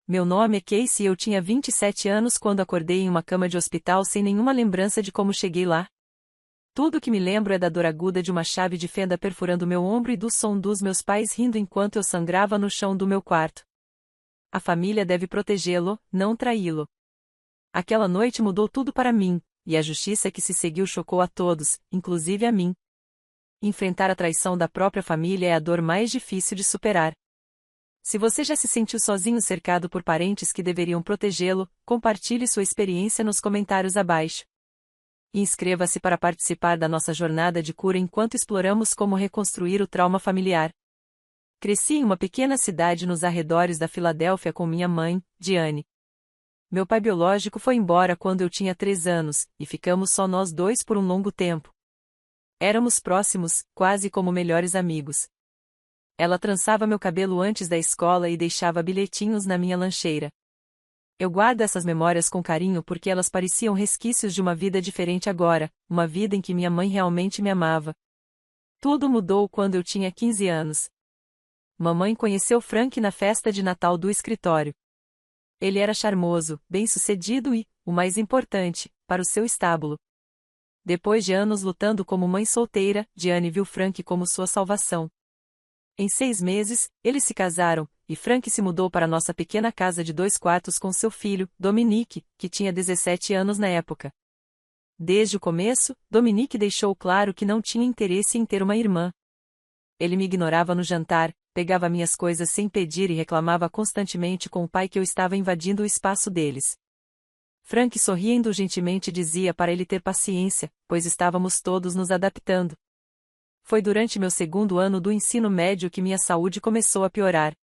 Meu nome é Casey e eu tinha 27 anos quando acordei em uma cama de hospital sem nenhuma lembrança de como cheguei lá. Tudo que me lembro é da dor aguda de uma chave de fenda perfurando meu ombro e do som dos meus pais rindo enquanto eu sangrava no chão do meu quarto. A família deve protegê-lo, não traí-lo. Aquela noite mudou tudo para mim, e a justiça que se seguiu chocou a todos, inclusive a mim. Enfrentar a traição da própria família é a dor mais difícil de superar. Se você já se sentiu sozinho cercado por parentes que deveriam protegê-lo, compartilhe sua experiência nos comentários abaixo. E inscreva-se para participar da nossa jornada de cura enquanto exploramos como reconstruir o trauma familiar. Cresci em uma pequena cidade nos arredores da Filadélfia com minha mãe, Diane. Meu pai biológico foi embora quando eu tinha 3 anos, e ficamos só nós dois por um longo tempo. Éramos próximos, quase como melhores amigos. Ela trançava meu cabelo antes da escola e deixava bilhetinhos na minha lancheira. Eu guardo essas memórias com carinho porque elas pareciam resquícios de uma vida diferente agora, uma vida em que minha mãe realmente me amava. Tudo mudou quando eu tinha 15 anos. Mamãe conheceu Frank na festa de Natal do escritório. Ele era charmoso, bem-sucedido e, o mais importante, para o seu estábulo. Depois de anos lutando como mãe solteira, Diane viu Frank como sua salvação. Em 6 meses, eles se casaram, e Frank se mudou para nossa pequena casa de 2 quartos com seu filho, Dominique, que tinha 17 anos na época. Desde o começo, Dominique deixou claro que não tinha interesse em ter uma irmã. Ele me ignorava no jantar, pegava minhas coisas sem pedir e reclamava constantemente com o pai que eu estava invadindo o espaço deles. Frank sorria indulgentemente e dizia para ele ter paciência, pois estávamos todos nos adaptando. Foi durante meu 2º ano do ensino médio que minha saúde começou a piorar.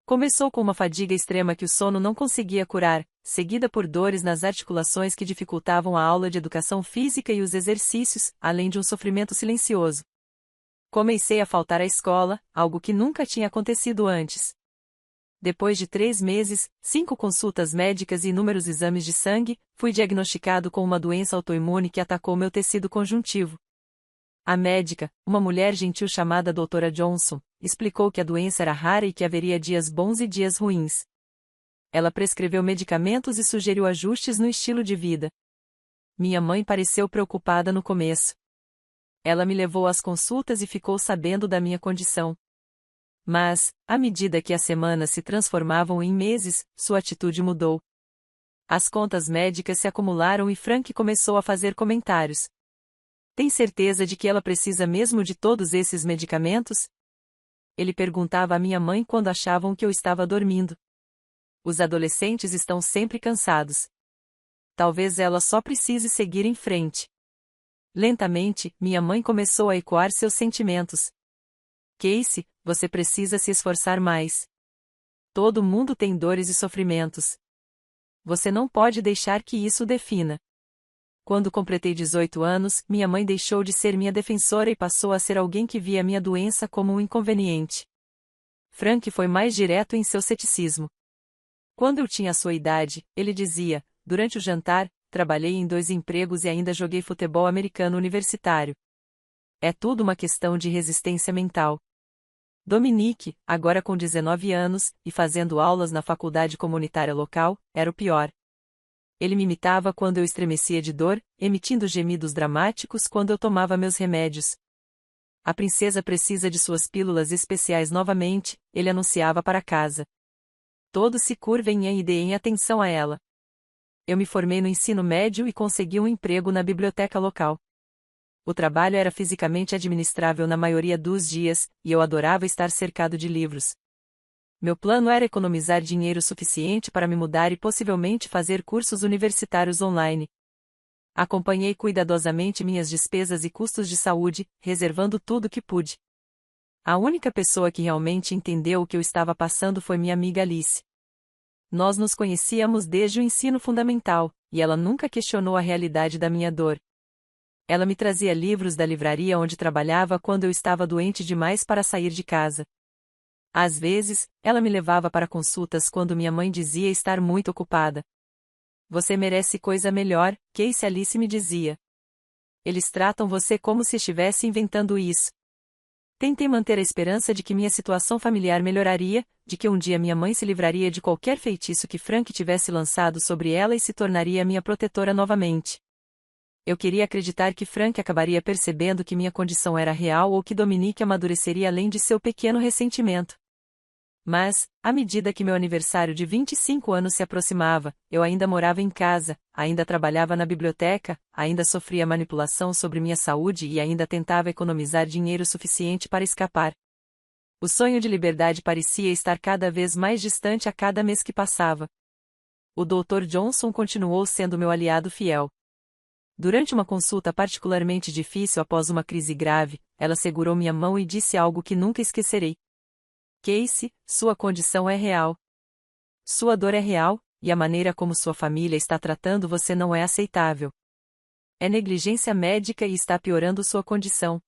Começou com uma fadiga extrema que o sono não conseguia curar, seguida por dores nas articulações que dificultavam a aula de educação física e os exercícios, além de um sofrimento silencioso. Comecei a faltar à escola, algo que nunca tinha acontecido antes. Depois de 3 meses, 5 consultas médicas e inúmeros exames de sangue, fui diagnosticado com uma doença autoimune que atacou meu tecido conjuntivo. A médica, uma mulher gentil chamada Dra. Johnson, explicou que a doença era rara e que haveria dias bons e dias ruins. Ela prescreveu medicamentos e sugeriu ajustes no estilo de vida. Minha mãe pareceu preocupada no começo. Ela me levou às consultas e ficou sabendo da minha condição. Mas, à medida que as semanas se transformavam em meses, sua atitude mudou. As contas médicas se acumularam e Frank começou a fazer comentários. Tem certeza de que ela precisa mesmo de todos esses medicamentos? Ele perguntava à minha mãe quando achavam que eu estava dormindo. Os adolescentes estão sempre cansados. Talvez ela só precise seguir em frente. Lentamente, minha mãe começou a ecoar seus sentimentos. Casey, você precisa se esforçar mais. Todo mundo tem dores e sofrimentos. Você não pode deixar que isso o defina. Quando completei 18 anos, minha mãe deixou de ser minha defensora e passou a ser alguém que via minha doença como um inconveniente. Frank foi mais direto em seu ceticismo. Quando eu tinha a sua idade, ele dizia, durante o jantar, trabalhei em 2 empregos e ainda joguei futebol americano universitário. É tudo uma questão de resistência mental. Dominique, agora com 19 anos, e fazendo aulas na faculdade comunitária local, era o pior. Ele me imitava quando eu estremecia de dor, emitindo gemidos dramáticos quando eu tomava meus remédios. A princesa precisa de suas pílulas especiais novamente, ele anunciava para casa. Todos se curvem e deem atenção a ela. Eu me formei no ensino médio e consegui um emprego na biblioteca local. O trabalho era fisicamente administrável na maioria dos dias, e eu adorava estar cercado de livros. Meu plano era economizar dinheiro suficiente para me mudar e possivelmente fazer cursos universitários online. Acompanhei cuidadosamente minhas despesas e custos de saúde, reservando tudo que pude. A única pessoa que realmente entendeu o que eu estava passando foi minha amiga Alice. Nós nos conhecíamos desde o ensino fundamental, e ela nunca questionou a realidade da minha dor. Ela me trazia livros da livraria onde trabalhava quando eu estava doente demais para sair de casa. Às vezes, ela me levava para consultas quando minha mãe dizia estar muito ocupada. Você merece coisa melhor, Casey, Alice me dizia. Eles tratam você como se estivesse inventando isso. Tentei manter a esperança de que minha situação familiar melhoraria, de que um dia minha mãe se livraria de qualquer feitiço que Frank tivesse lançado sobre ela e se tornaria minha protetora novamente. Eu queria acreditar que Frank acabaria percebendo que minha condição era real ou que Dominique amadureceria além de seu pequeno ressentimento. Mas, à medida que meu aniversário de 25 anos se aproximava, eu ainda morava em casa, ainda trabalhava na biblioteca, ainda sofria manipulação sobre minha saúde e ainda tentava economizar dinheiro suficiente para escapar. O sonho de liberdade parecia estar cada vez mais distante a cada mês que passava. O Dr. Johnson continuou sendo meu aliado fiel. Durante uma consulta particularmente difícil após uma crise grave, ela segurou minha mão e disse algo que nunca esquecerei. Casey, sua condição é real. Sua dor é real, e a maneira como sua família está tratando você não é aceitável. É negligência médica e está piorando sua condição.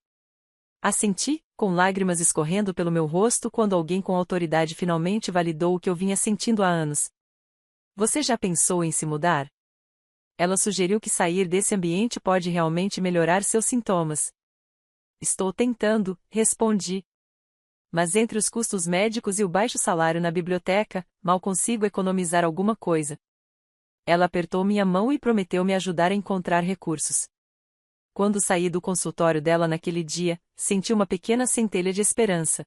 Assenti, com lágrimas escorrendo pelo meu rosto quando alguém com autoridade finalmente validou o que eu vinha sentindo há anos. Você já pensou em se mudar? Ela sugeriu que sair desse ambiente pode realmente melhorar seus sintomas. Estou tentando, respondi. Mas entre os custos médicos e o baixo salário na biblioteca, mal consigo economizar alguma coisa. Ela apertou minha mão e prometeu me ajudar a encontrar recursos. Quando saí do consultório dela naquele dia, senti uma pequena centelha de esperança.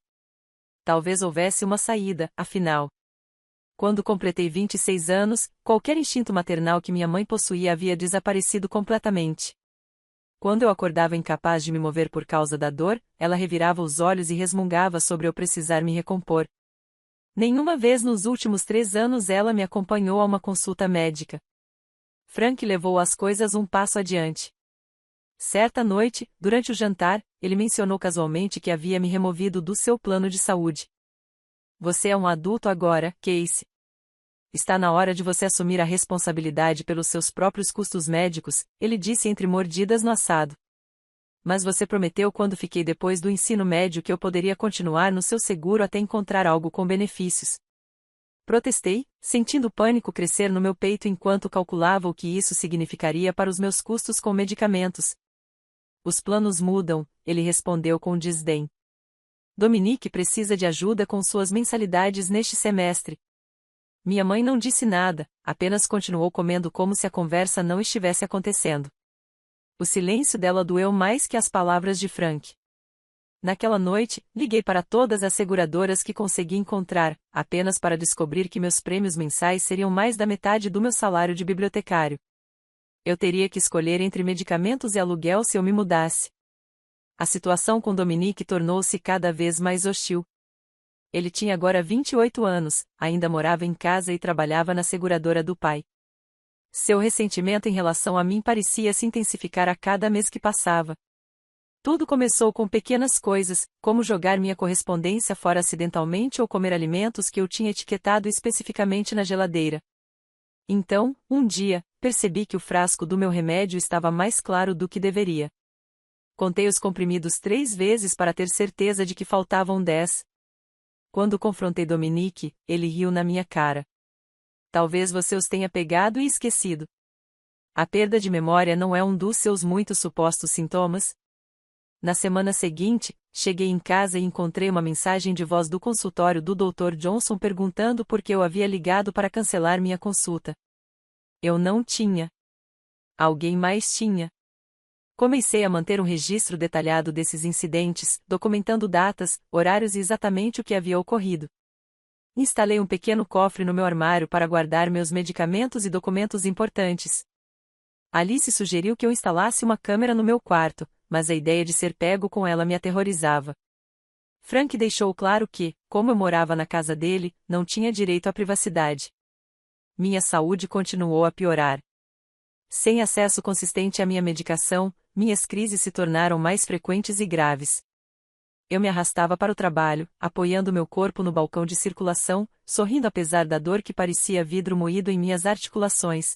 Talvez houvesse uma saída, afinal. Quando completei 26 anos, qualquer instinto maternal que minha mãe possuía havia desaparecido completamente. Quando eu acordava incapaz de me mover por causa da dor, ela revirava os olhos e resmungava sobre eu precisar me recompor. Nenhuma vez nos últimos 3 anos ela me acompanhou a uma consulta médica. Frank levou as coisas um passo adiante. Certa noite, durante o jantar, ele mencionou casualmente que havia me removido do seu plano de saúde. Você é um adulto agora, Casey. Está na hora de você assumir a responsabilidade pelos seus próprios custos médicos, ele disse entre mordidas no assado. Mas você prometeu quando fiquei depois do ensino médio que eu poderia continuar no seu seguro até encontrar algo com benefícios. Protestei, sentindo o pânico crescer no meu peito enquanto calculava o que isso significaria para os meus custos com medicamentos. Os planos mudam, ele respondeu com desdém. Dominique precisa de ajuda com suas mensalidades neste semestre. Minha mãe não disse nada, apenas continuou comendo como se a conversa não estivesse acontecendo. O silêncio dela doeu mais que as palavras de Frank. Naquela noite, liguei para todas as seguradoras que consegui encontrar, apenas para descobrir que meus prêmios mensais seriam mais da metade do meu salário de bibliotecário. Eu teria que escolher entre medicamentos e aluguel se eu me mudasse. A situação com Dominique tornou-se cada vez mais hostil. Ele tinha agora 28 anos, ainda morava em casa e trabalhava na seguradora do pai. Seu ressentimento em relação a mim parecia se intensificar a cada mês que passava. Tudo começou com pequenas coisas, como jogar minha correspondência fora acidentalmente ou comer alimentos que eu tinha etiquetado especificamente na geladeira. Então, um dia, percebi que o frasco do meu remédio estava mais claro do que deveria. Contei os comprimidos 3 vezes para ter certeza de que faltavam 10. Quando confrontei Dominique, ele riu na minha cara. Talvez você os tenha pegado e esquecido. A perda de memória não é um dos seus muitos supostos sintomas? Na semana seguinte, cheguei em casa e encontrei uma mensagem de voz do consultório do Dr. Johnson perguntando por que eu havia ligado para cancelar minha consulta. Eu não tinha. Alguém mais tinha. Comecei a manter um registro detalhado desses incidentes, documentando datas, horários e exatamente o que havia ocorrido. Instalei um pequeno cofre no meu armário para guardar meus medicamentos e documentos importantes. Alice sugeriu que eu instalasse uma câmera no meu quarto, mas a ideia de ser pego com ela me aterrorizava. Frank deixou claro que, como eu morava na casa dele, não tinha direito à privacidade. Minha saúde continuou a piorar. Sem acesso consistente à minha medicação, minhas crises se tornaram mais frequentes e graves. Eu me arrastava para o trabalho, apoiando meu corpo no balcão de circulação, sorrindo apesar da dor que parecia vidro moído em minhas articulações.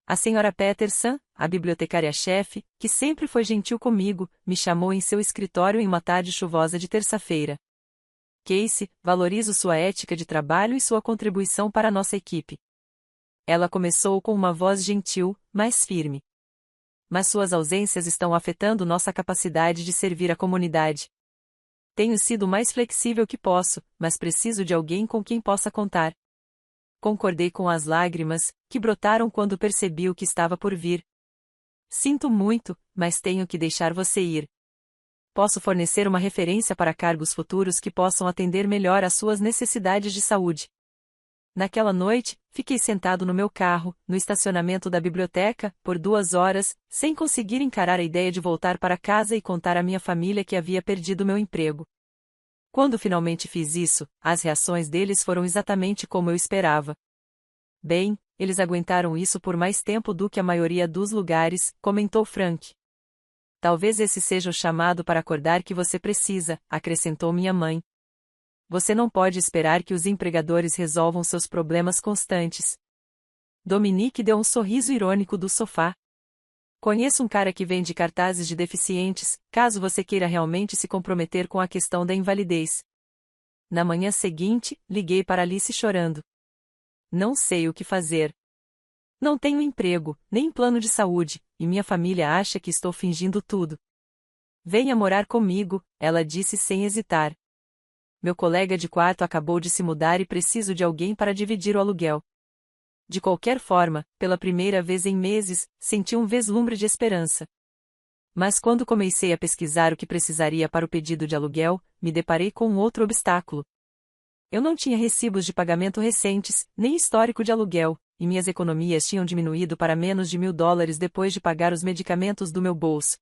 A senhora Peterson, a bibliotecária-chefe, que sempre foi gentil comigo, me chamou em seu escritório em uma tarde chuvosa de terça-feira. Casey, valorizo sua ética de trabalho e sua contribuição para a nossa equipe. Ela começou com uma voz gentil, mas firme. Mas suas ausências estão afetando nossa capacidade de servir a comunidade. Tenho sido o mais flexível que posso, mas preciso de alguém com quem possa contar. Concordei com as lágrimas, que brotaram quando percebi o que estava por vir. Sinto muito, mas tenho que deixar você ir. Posso fornecer uma referência para cargos futuros que possam atender melhor às suas necessidades de saúde. Naquela noite, fiquei sentado no meu carro, no estacionamento da biblioteca, por 2 horas, sem conseguir encarar a ideia de voltar para casa e contar à minha família que havia perdido meu emprego. Quando finalmente fiz isso, as reações deles foram exatamente como eu esperava. Bem, eles aguentaram isso por mais tempo do que a maioria dos lugares, comentou Frank. Talvez esse seja o chamado para acordar que você precisa, acrescentou minha mãe. Você não pode esperar que os empregadores resolvam seus problemas constantes. Dominique deu um sorriso irônico do sofá. Conheço um cara que vende cartazes de deficientes, caso você queira realmente se comprometer com a questão da invalidez. Na manhã seguinte, liguei para Alice chorando. Não sei o que fazer. Não tenho emprego, nem plano de saúde, e minha família acha que estou fingindo tudo. Venha morar comigo, ela disse sem hesitar. Meu colega de quarto acabou de se mudar e preciso de alguém para dividir o aluguel. De qualquer forma, pela primeira vez em meses, senti um vislumbre de esperança. Mas quando comecei a pesquisar o que precisaria para o pedido de aluguel, me deparei com um outro obstáculo. Eu não tinha recibos de pagamento recentes, nem histórico de aluguel, e minhas economias tinham diminuído para menos de $1.000 depois de pagar os medicamentos do meu bolso.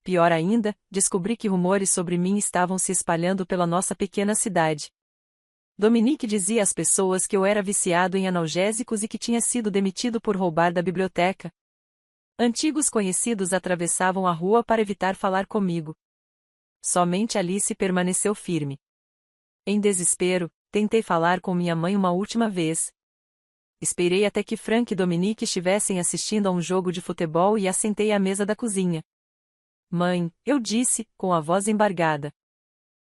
Pior ainda, descobri que rumores sobre mim estavam se espalhando pela nossa pequena cidade. Dominique dizia às pessoas que eu era viciado em analgésicos e que tinha sido demitido por roubar da biblioteca. Antigos conhecidos atravessavam a rua para evitar falar comigo. Somente Alice permaneceu firme. Em desespero, tentei falar com minha mãe uma última vez. Esperei até que Frank e Dominique estivessem assistindo a um jogo de futebol e assentei à mesa da cozinha. Mãe, eu disse, com a voz embargada.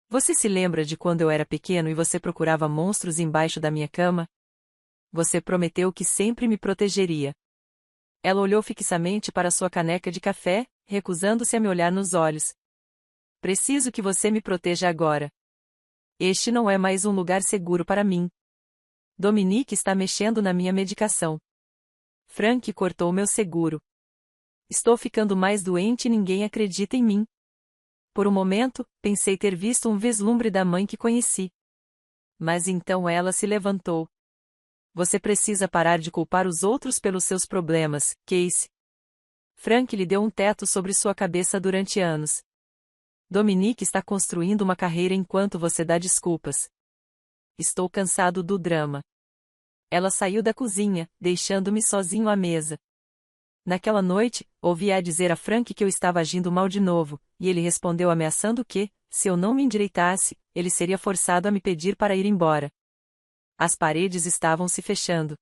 Você se lembra de quando eu era pequeno e você procurava monstros embaixo da minha cama? Você prometeu que sempre me protegeria. Ela olhou fixamente para sua caneca de café, recusando-se a me olhar nos olhos. Preciso que você me proteja agora. Este não é mais um lugar seguro para mim. Dominique está mexendo na minha medicação. Frank cortou meu seguro. Estou ficando mais doente e ninguém acredita em mim. Por um momento, pensei ter visto um vislumbre da mãe que conheci. Mas então ela se levantou. Você precisa parar de culpar os outros pelos seus problemas, Casey. Frank lhe deu um teto sobre sua cabeça durante anos. Dominique está construindo uma carreira enquanto você dá desculpas. Estou cansado do drama. Ela saiu da cozinha, deixando-me sozinho à mesa. Naquela noite, ouvi-a dizer a Frank que eu estava agindo mal de novo, e ele respondeu ameaçando que, se eu não me endireitasse, ele seria forçado a me pedir para ir embora. As paredes estavam se fechando.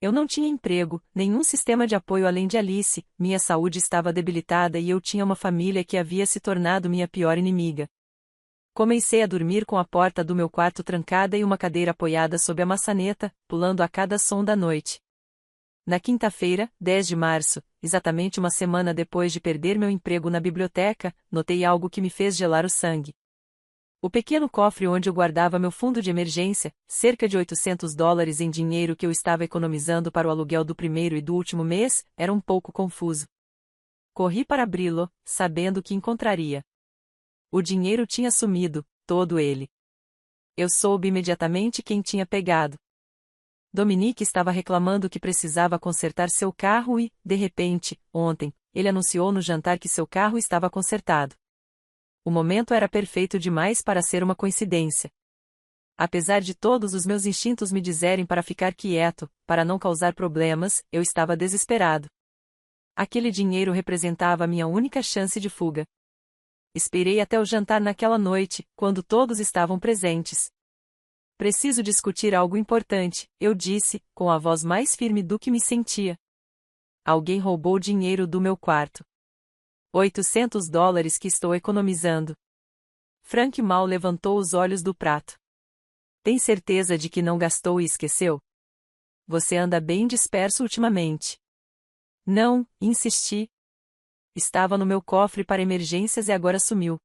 Eu não tinha emprego, nenhum sistema de apoio além de Alice, minha saúde estava debilitada e eu tinha uma família que havia se tornado minha pior inimiga. Comecei a dormir com a porta do meu quarto trancada e uma cadeira apoiada sob a maçaneta, pulando a cada som da noite. Na quinta-feira, 10 de março, exatamente uma semana depois de perder meu emprego na biblioteca, notei algo que me fez gelar o sangue. O pequeno cofre onde eu guardava meu fundo de emergência, cerca de $800 em dinheiro que eu estava economizando para o aluguel do primeiro e do último mês, era um pouco confuso. Corri para abri-lo, sabendo que encontraria. O dinheiro tinha sumido, todo ele. Eu soube imediatamente quem tinha pegado. Dominique estava reclamando que precisava consertar seu carro e, de repente, ontem, ele anunciou no jantar que seu carro estava consertado. O momento era perfeito demais para ser uma coincidência. Apesar de todos os meus instintos me dizerem para ficar quieto, para não causar problemas, eu estava desesperado. Aquele dinheiro representava a minha única chance de fuga. Esperei até o jantar naquela noite, quando todos estavam presentes. Preciso discutir algo importante, eu disse, com a voz mais firme do que me sentia. Alguém roubou o dinheiro do meu quarto. $800 que estou economizando. Frank mal levantou os olhos do prato. Tem certeza de que não gastou e esqueceu? Você anda bem disperso ultimamente. Não, insisti. Estava no meu cofre para emergências e agora sumiu.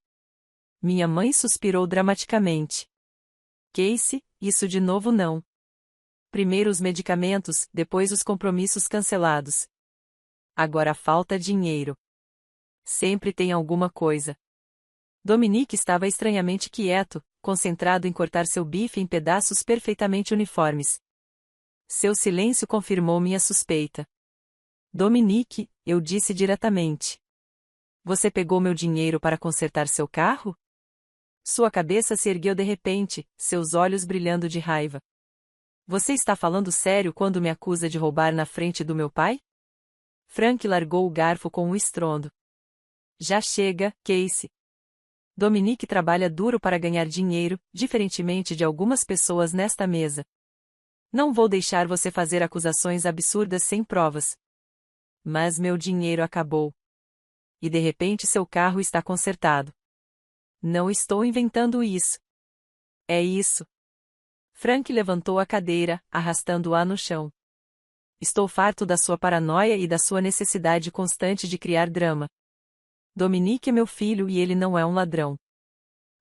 Minha mãe suspirou dramaticamente. Casey, isso de novo não. Primeiro os medicamentos, depois os compromissos cancelados. Agora falta dinheiro. Sempre tem alguma coisa. Dominique estava estranhamente quieto, concentrado em cortar seu bife em pedaços perfeitamente uniformes. Seu silêncio confirmou minha suspeita. Dominique, eu disse diretamente. Você pegou meu dinheiro para consertar seu carro? Sua cabeça se ergueu de repente, seus olhos brilhando de raiva. Você está falando sério quando me acusa de roubar na frente do meu pai? Frank largou o garfo com um estrondo. Já chega, Casey. Dominique trabalha duro para ganhar dinheiro, diferentemente de algumas pessoas nesta mesa. Não vou deixar você fazer acusações absurdas sem provas. Mas meu dinheiro acabou. E de repente seu carro está consertado. Não estou inventando isso. É isso. Frank levantou a cadeira, arrastando-a no chão. Estou farto da sua paranoia e da sua necessidade constante de criar drama. Dominique é meu filho e ele não é um ladrão.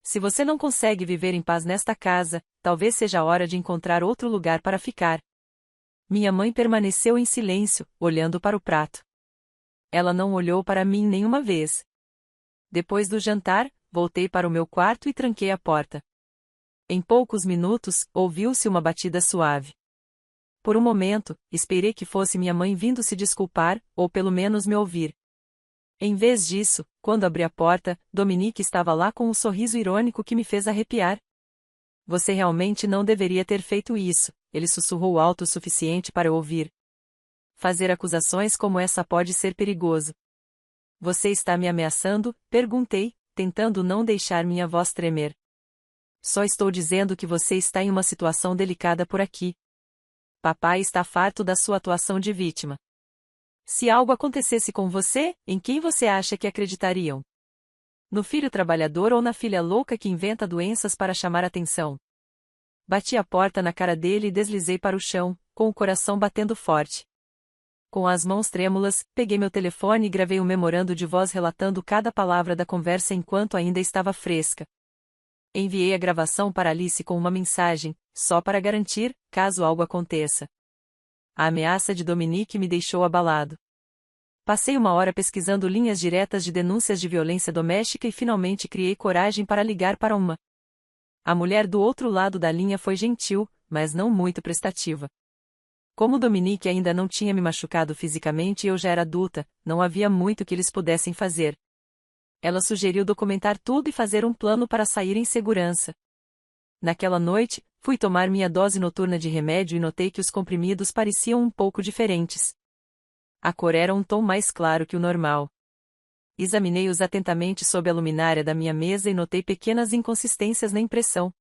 Se você não consegue viver em paz nesta casa, talvez seja a hora de encontrar outro lugar para ficar. Minha mãe permaneceu em silêncio, olhando para o prato. Ela não olhou para mim nenhuma vez. Depois do jantar, voltei para o meu quarto e tranquei a porta. Em poucos minutos, ouviu-se uma batida suave. Por um momento, esperei que fosse minha mãe vindo se desculpar, ou pelo menos me ouvir. Em vez disso, quando abri a porta, Dominique estava lá com um sorriso irônico que me fez arrepiar. Você realmente não deveria ter feito isso, ele sussurrou alto o suficiente para eu ouvir. Fazer acusações como essa pode ser perigoso. Você está me ameaçando? Perguntei, tentando não deixar minha voz tremer. Só estou dizendo que você está em uma situação delicada por aqui. Papai está farto da sua atuação de vítima. Se algo acontecesse com você, em quem você acha que acreditariam? No filho trabalhador ou na filha louca que inventa doenças para chamar atenção? Bati a porta na cara dele e deslizei para o chão, com o coração batendo forte. Com as mãos trêmulas, peguei meu telefone e gravei um memorando de voz relatando cada palavra da conversa enquanto ainda estava fresca. Enviei a gravação para Alice com uma mensagem, só para garantir, caso algo aconteça. A ameaça de Dominique me deixou abalado. Passei uma hora pesquisando linhas diretas de denúncias de violência doméstica e finalmente criei coragem para ligar para uma. A mulher do outro lado da linha foi gentil, mas não muito prestativa. Como Dominique ainda não tinha me machucado fisicamente e eu já era adulta, não havia muito que eles pudessem fazer. Ela sugeriu documentar tudo e fazer um plano para sair em segurança. Naquela noite, fui tomar minha dose noturna de remédio e notei que os comprimidos pareciam um pouco diferentes. A cor era um tom mais claro que o normal. Examinei-os atentamente sob a luminária da minha mesa e notei pequenas inconsistências na impressão.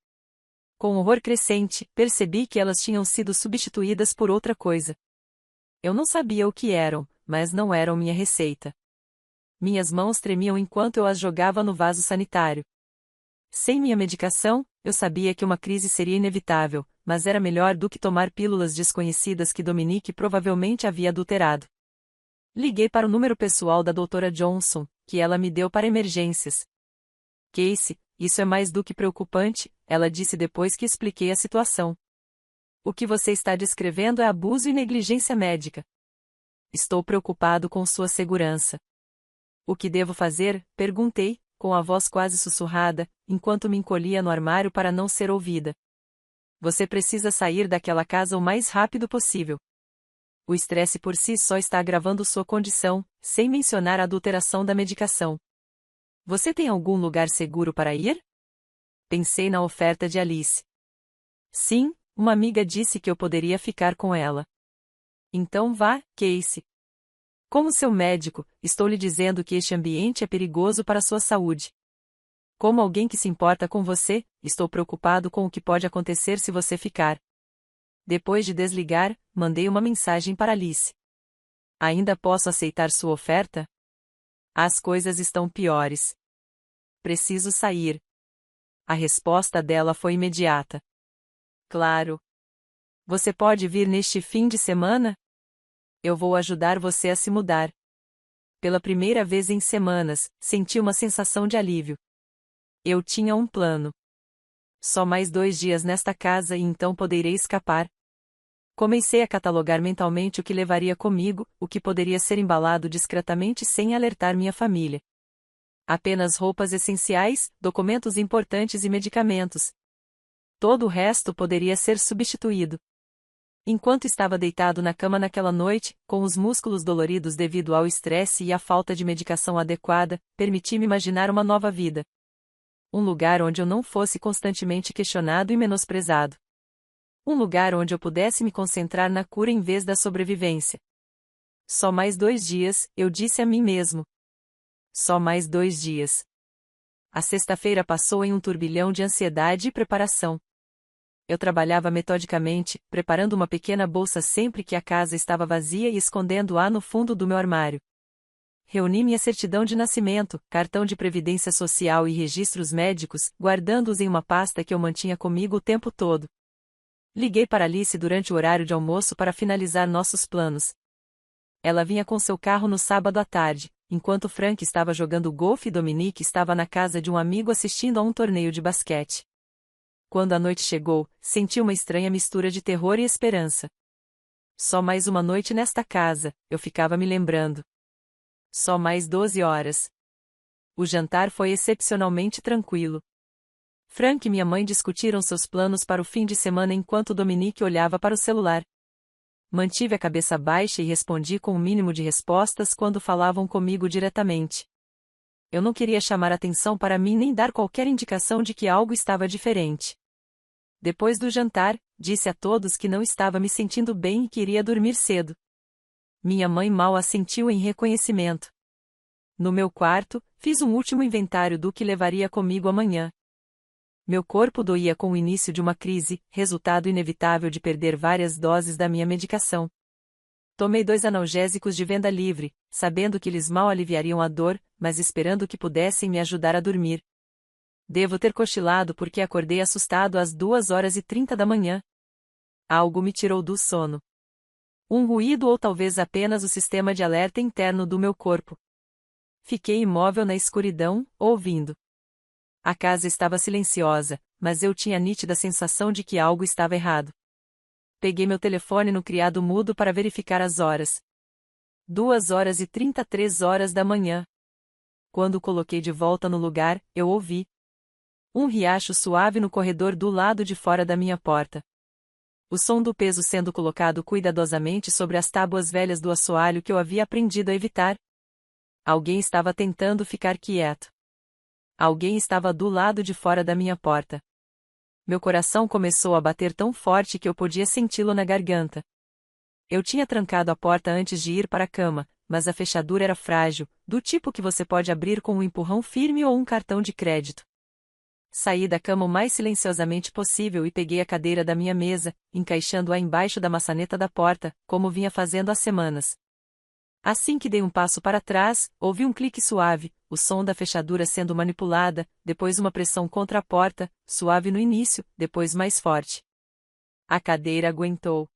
Com horror crescente, percebi que elas tinham sido substituídas por outra coisa. Eu não sabia o que eram, mas não eram minha receita. Minhas mãos tremiam enquanto eu as jogava no vaso sanitário. Sem minha medicação, eu sabia que uma crise seria inevitável, mas era melhor do que tomar pílulas desconhecidas que Dominique provavelmente havia adulterado. Liguei para o número pessoal da Dra. Johnson, que ela me deu para emergências. Casey, isso é mais do que preocupante, ela disse depois que expliquei a situação. O que você está descrevendo é abuso e negligência médica. Estou preocupado com sua segurança. O que devo fazer? Perguntei, com a voz quase sussurrada, enquanto me encolhia no armário para não ser ouvida. Você precisa sair daquela casa o mais rápido possível. O estresse por si só está agravando sua condição, sem mencionar a adulteração da medicação. Você tem algum lugar seguro para ir? Pensei na oferta de Alice. Sim, uma amiga disse que eu poderia ficar com ela. Então vá, Casey. Como seu médico, estou lhe dizendo que este ambiente é perigoso para sua saúde. Como alguém que se importa com você, estou preocupado com o que pode acontecer se você ficar. Depois de desligar, mandei uma mensagem para Alice. Ainda posso aceitar sua oferta? As coisas estão piores. Preciso sair. A resposta dela foi imediata. Claro. Você pode vir neste fim de semana? Eu vou ajudar você a se mudar. Pela primeira vez em semanas, senti uma sensação de alívio. Eu tinha um plano. Só mais 2 dias nesta casa e então poderei escapar. Comecei a catalogar mentalmente o que levaria comigo, o que poderia ser embalado discretamente sem alertar minha família. Apenas roupas essenciais, documentos importantes e medicamentos. Todo o resto poderia ser substituído. Enquanto estava deitado na cama naquela noite, com os músculos doloridos devido ao estresse e à falta de medicação adequada, permiti-me imaginar uma nova vida. Um lugar onde eu não fosse constantemente questionado e menosprezado. Um lugar onde eu pudesse me concentrar na cura em vez da sobrevivência. Só mais 2 dias, eu disse a mim mesmo. Só mais 2 dias. A sexta-feira passou em um turbilhão de ansiedade e preparação. Eu trabalhava metodicamente, preparando uma pequena bolsa sempre que a casa estava vazia e escondendo-a no fundo do meu armário. Reuni minha certidão de nascimento, cartão de previdência social e registros médicos, guardando-os em uma pasta que eu mantinha comigo o tempo todo. Liguei para Alice durante o horário de almoço para finalizar nossos planos. Ela vinha com seu carro no sábado à tarde, enquanto Frank estava jogando golfe e Dominique estava na casa de um amigo assistindo a um torneio de basquete. Quando a noite chegou, senti uma estranha mistura de terror e esperança. Só mais uma noite nesta casa, eu ficava me lembrando. Só mais 12 horas. O jantar foi excepcionalmente tranquilo. Frank e minha mãe discutiram seus planos para o fim de semana enquanto Dominique olhava para o celular. Mantive a cabeça baixa e respondi com o mínimo de respostas quando falavam comigo diretamente. Eu não queria chamar atenção para mim nem dar qualquer indicação de que algo estava diferente. Depois do jantar, disse a todos que não estava me sentindo bem e que iria dormir cedo. Minha mãe mal assentiu em reconhecimento. No meu quarto, fiz um último inventário do que levaria comigo amanhã. Meu corpo doía com o início de uma crise, resultado inevitável de perder várias doses da minha medicação. Tomei 2 analgésicos de venda livre, sabendo que eles mal aliviariam a dor, mas esperando que pudessem me ajudar a dormir. Devo ter cochilado porque acordei assustado às 2h30 da manhã. Algo me tirou do sono. Um ruído ou talvez apenas o sistema de alerta interno do meu corpo. Fiquei imóvel na escuridão, ouvindo. A casa estava silenciosa, mas eu tinha a nítida sensação de que algo estava errado. Peguei meu telefone no criado mudo para verificar as horas. 2h33 da manhã. Quando o coloquei de volta no lugar, eu ouvi um riacho suave no corredor do lado de fora da minha porta. O som do peso sendo colocado cuidadosamente sobre as tábuas velhas do assoalho que eu havia aprendido a evitar. Alguém estava tentando ficar quieto. Alguém estava do lado de fora da minha porta. Meu coração começou a bater tão forte que eu podia senti-lo na garganta. Eu tinha trancado a porta antes de ir para a cama, mas a fechadura era frágil, do tipo que você pode abrir com um empurrão firme ou um cartão de crédito. Saí da cama o mais silenciosamente possível e peguei a cadeira da minha mesa, encaixando-a embaixo da maçaneta da porta, como vinha fazendo há semanas. Assim que dei um passo para trás, ouvi um clique suave, o som da fechadura sendo manipulada, depois uma pressão contra a porta, suave no início, depois mais forte. A cadeira aguentou.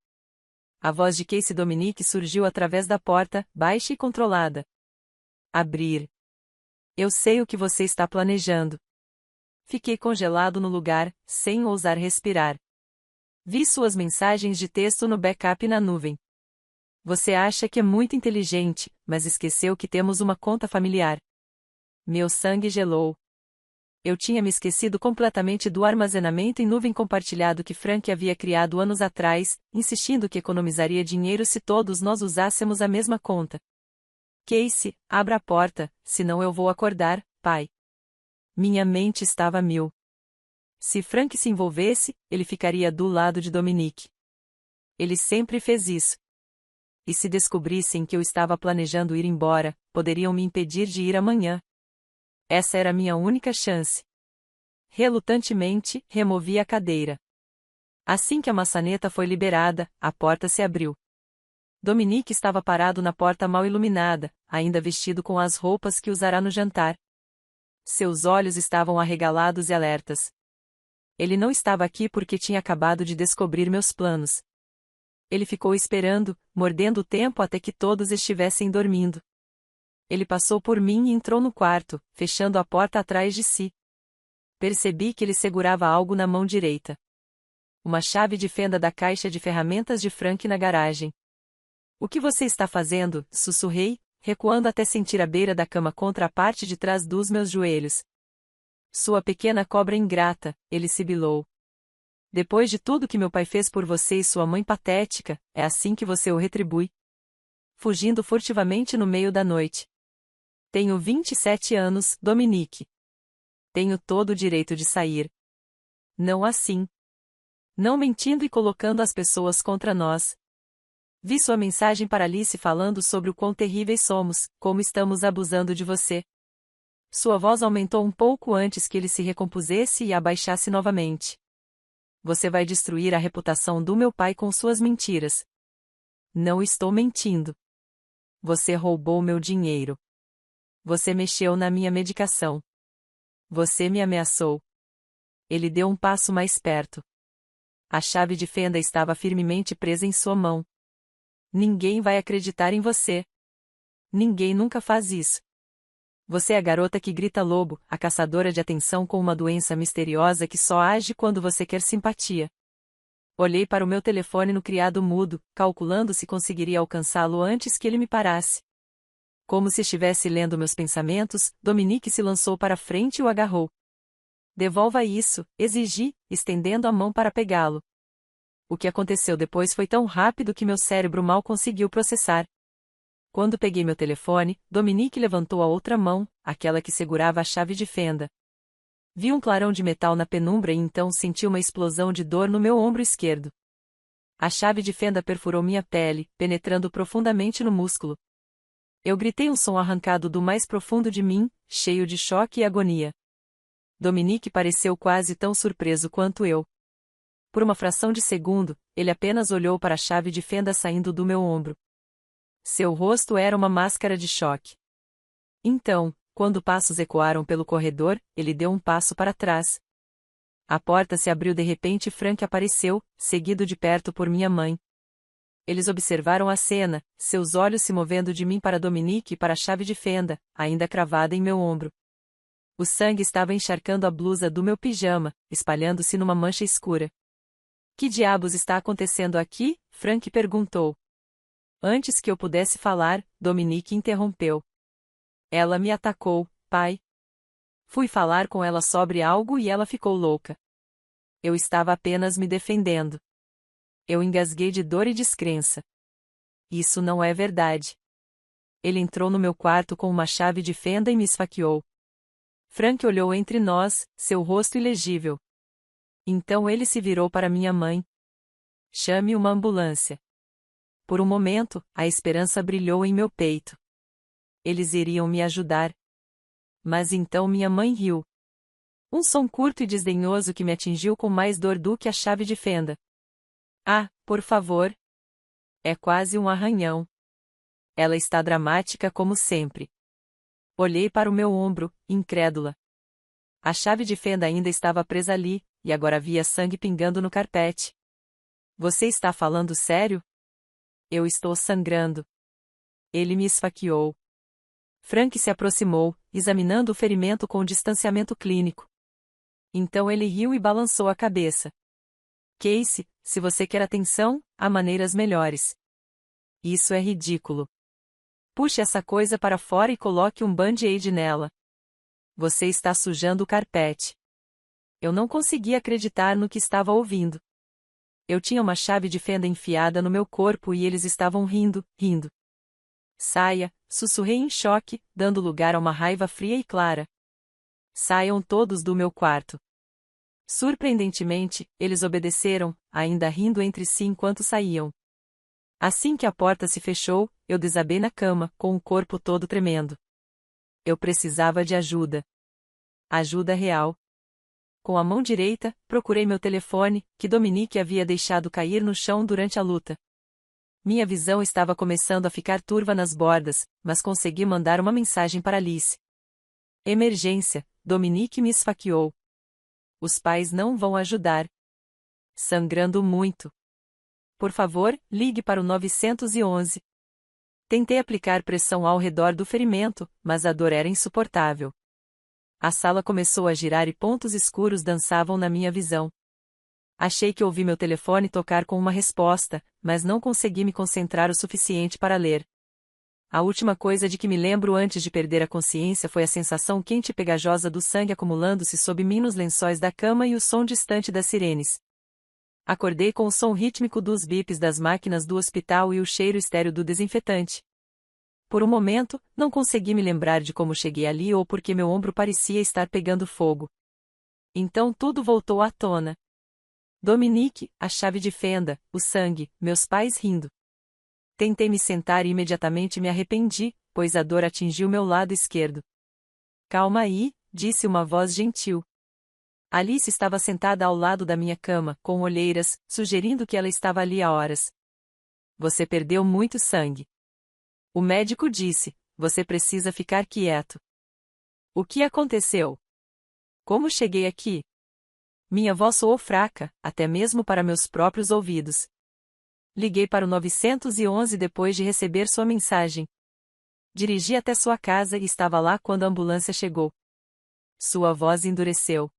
A voz de Casey Dominique surgiu através da porta, baixa e controlada. Abrir. Eu sei o que você está planejando. Fiquei congelado no lugar, sem ousar respirar. Vi suas mensagens de texto no backup na nuvem. Você acha que é muito inteligente, mas esqueceu que temos uma conta familiar. Meu sangue gelou. Eu tinha me esquecido completamente do armazenamento em nuvem compartilhado que Frank havia criado anos atrás, insistindo que economizaria dinheiro se todos nós usássemos a mesma conta. Casey, abra a porta, senão eu vou acordar, pai. Minha mente estava a mil. Se Frank se envolvesse, ele ficaria do lado de Dominique. Ele sempre fez isso. E se descobrissem que eu estava planejando ir embora, poderiam me impedir de ir amanhã. Essa era a minha única chance. Relutantemente, removi a cadeira. Assim que a maçaneta foi liberada, a porta se abriu. Dominique estava parado na porta mal iluminada, ainda vestido com as roupas que usará no jantar. Seus olhos estavam arregalados e alertas. Ele não estava aqui porque tinha acabado de descobrir meus planos. Ele ficou esperando, mordendo o tempo até que todos estivessem dormindo. Ele passou por mim e entrou no quarto, fechando a porta atrás de si. Percebi que ele segurava algo na mão direita. Uma chave de fenda da caixa de ferramentas de Frank na garagem. O que você está fazendo? Sussurrei, recuando até sentir a beira da cama contra a parte de trás dos meus joelhos. Sua pequena cobra ingrata, ele sibilou. Depois de tudo que meu pai fez por você e sua mãe patética, é assim que você o retribui. Fugindo furtivamente no meio da noite. Tenho 27 anos, Dominique. Tenho todo o direito de sair. Não assim. Não mentindo e colocando as pessoas contra nós. Vi sua mensagem para Alice falando sobre o quão terríveis somos, como estamos abusando de você. Sua voz aumentou um pouco antes que ele se recompusesse e abaixasse novamente. Você vai destruir a reputação do meu pai com suas mentiras. Não estou mentindo. Você roubou meu dinheiro. Você mexeu na minha medicação. Você me ameaçou. Ele deu um passo mais perto. A chave de fenda estava firmemente presa em sua mão. Ninguém vai acreditar em você. Ninguém nunca faz isso. Você é a garota que grita lobo, a caçadora de atenção com uma doença misteriosa que só age quando você quer simpatia. Olhei para o meu telefone no criado mudo, calculando se conseguiria alcançá-lo antes que ele me parasse. Como se estivesse lendo meus pensamentos, Dominique se lançou para frente e o agarrou. Devolva isso, exigi, estendendo a mão para pegá-lo. O que aconteceu depois foi tão rápido que meu cérebro mal conseguiu processar. Quando peguei meu telefone, Dominique levantou a outra mão, aquela que segurava a chave de fenda. Vi um clarão de metal na penumbra e então senti uma explosão de dor no meu ombro esquerdo. A chave de fenda perfurou minha pele, penetrando profundamente no músculo. Eu gritei um som arrancado do mais profundo de mim, cheio de choque e agonia. Dominique pareceu quase tão surpreso quanto eu. Por uma fração de segundo, ele apenas olhou para a chave de fenda saindo do meu ombro. Seu rosto era uma máscara de choque. Então, quando passos ecoaram pelo corredor, ele deu um passo para trás. A porta se abriu de repente e Frank apareceu, seguido de perto por minha mãe. Eles observaram a cena, seus olhos se movendo de mim para Dominique e para a chave de fenda, ainda cravada em meu ombro. O sangue estava encharcando a blusa do meu pijama, espalhando-se numa mancha escura. Que diabos está acontecendo aqui? Frank perguntou. Antes que eu pudesse falar, Dominique interrompeu. Ela me atacou, pai. Fui falar com ela sobre algo e ela ficou louca. Eu estava apenas me defendendo. Eu engasguei de dor e descrença. Isso não é verdade. Ele entrou no meu quarto com uma chave de fenda e me esfaqueou. Frank olhou entre nós, seu rosto ilegível. Então ele se virou para minha mãe. Chame uma ambulância. Por um momento, a esperança brilhou em meu peito. Eles iriam me ajudar. Mas então minha mãe riu. Um som curto e desdenhoso que me atingiu com mais dor do que a chave de fenda. Ah, por favor. É quase um arranhão. Ela está dramática como sempre. Olhei para o meu ombro, incrédula. A chave de fenda ainda estava presa ali, e agora havia sangue pingando no carpete. Você está falando sério? Eu estou sangrando. Ele me esfaqueou. Frank se aproximou, examinando o ferimento com distanciamento clínico. Então ele riu e balançou a cabeça. Casey, se você quer atenção, há maneiras melhores. Isso é ridículo. Puxe essa coisa para fora e coloque um band-aid nela. Você está sujando o carpete. Eu não conseguia acreditar no que estava ouvindo. Eu tinha uma chave de fenda enfiada no meu corpo e eles estavam rindo, rindo. Saia, sussurrei em choque, dando lugar a uma raiva fria e clara. Saiam todos do meu quarto. Surpreendentemente, eles obedeceram, ainda rindo entre si enquanto saíam. Assim que a porta se fechou, eu desabei na cama, com o corpo todo tremendo. Eu precisava de ajuda. Ajuda real. Com a mão direita, procurei meu telefone, que Dominique havia deixado cair no chão durante a luta. Minha visão estava começando a ficar turva nas bordas, mas consegui mandar uma mensagem para Alice. Emergência, Dominique me esfaqueou. Os pais não vão ajudar. Sangrando muito. Por favor, ligue para o 911. Tentei aplicar pressão ao redor do ferimento, mas a dor era insuportável. A sala começou a girar e pontos escuros dançavam na minha visão. Achei que ouvi meu telefone tocar com uma resposta, mas não consegui me concentrar o suficiente para ler. A última coisa de que me lembro antes de perder a consciência foi a sensação quente e pegajosa do sangue acumulando-se sob mim nos lençóis da cama e o som distante das sirenes. Acordei com o som rítmico dos bips das máquinas do hospital e o cheiro estéril do desinfetante. Por um momento, não consegui me lembrar de como cheguei ali ou porque meu ombro parecia estar pegando fogo. Então tudo voltou à tona. Dominique, a chave de fenda, o sangue, meus pais rindo. Tentei me sentar e imediatamente me arrependi, pois a dor atingiu meu lado esquerdo. Calma aí, disse uma voz gentil. Alice estava sentada ao lado da minha cama, com olheiras, sugerindo que ela estava ali há horas. Você perdeu muito sangue. O médico disse, você precisa ficar quieto. O que aconteceu? Como cheguei aqui? Minha voz soou fraca, até mesmo para meus próprios ouvidos. Liguei para o 911 depois de receber sua mensagem. Dirigi até sua casa e estava lá quando a ambulância chegou. Sua voz endureceu.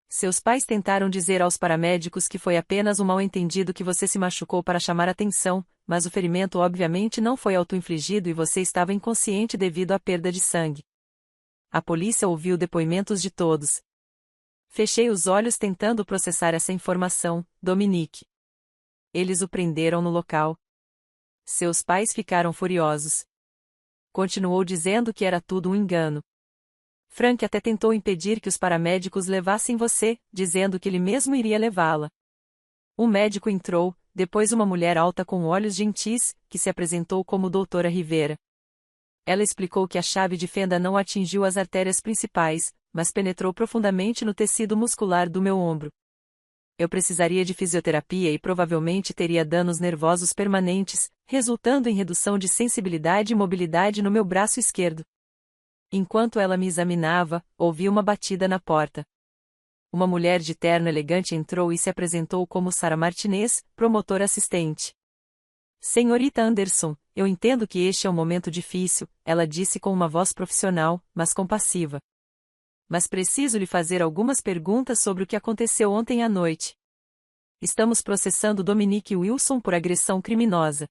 Seus pais tentaram dizer aos paramédicos que foi apenas um mal-entendido que você se machucou para chamar atenção, mas o ferimento obviamente não foi auto-infligido e você estava inconsciente devido à perda de sangue. A polícia ouviu depoimentos de todos. Fechei os olhos tentando processar essa informação, Dominique. Eles o prenderam no local. Seus pais ficaram furiosos. Continuou dizendo que era tudo um engano. Frank até tentou impedir que os paramédicos levassem você, dizendo que ele mesmo iria levá-la. Um médico entrou, depois uma mulher alta com olhos gentis, que se apresentou como Doutora Rivera. Ela explicou que a chave de fenda não atingiu as artérias principais, mas penetrou profundamente no tecido muscular do meu ombro. Eu precisaria de fisioterapia e provavelmente teria danos nervosos permanentes, resultando em redução de sensibilidade e mobilidade no meu braço esquerdo. Enquanto ela me examinava, ouvi uma batida na porta. Uma mulher de terno elegante entrou e se apresentou como Sarah Martinez, promotora assistente. Senhorita Anderson, eu entendo que este é um momento difícil, ela disse com uma voz profissional, mas compassiva. Mas preciso lhe fazer algumas perguntas sobre o que aconteceu ontem à noite. Estamos processando Dominique Wilson por agressão criminosa.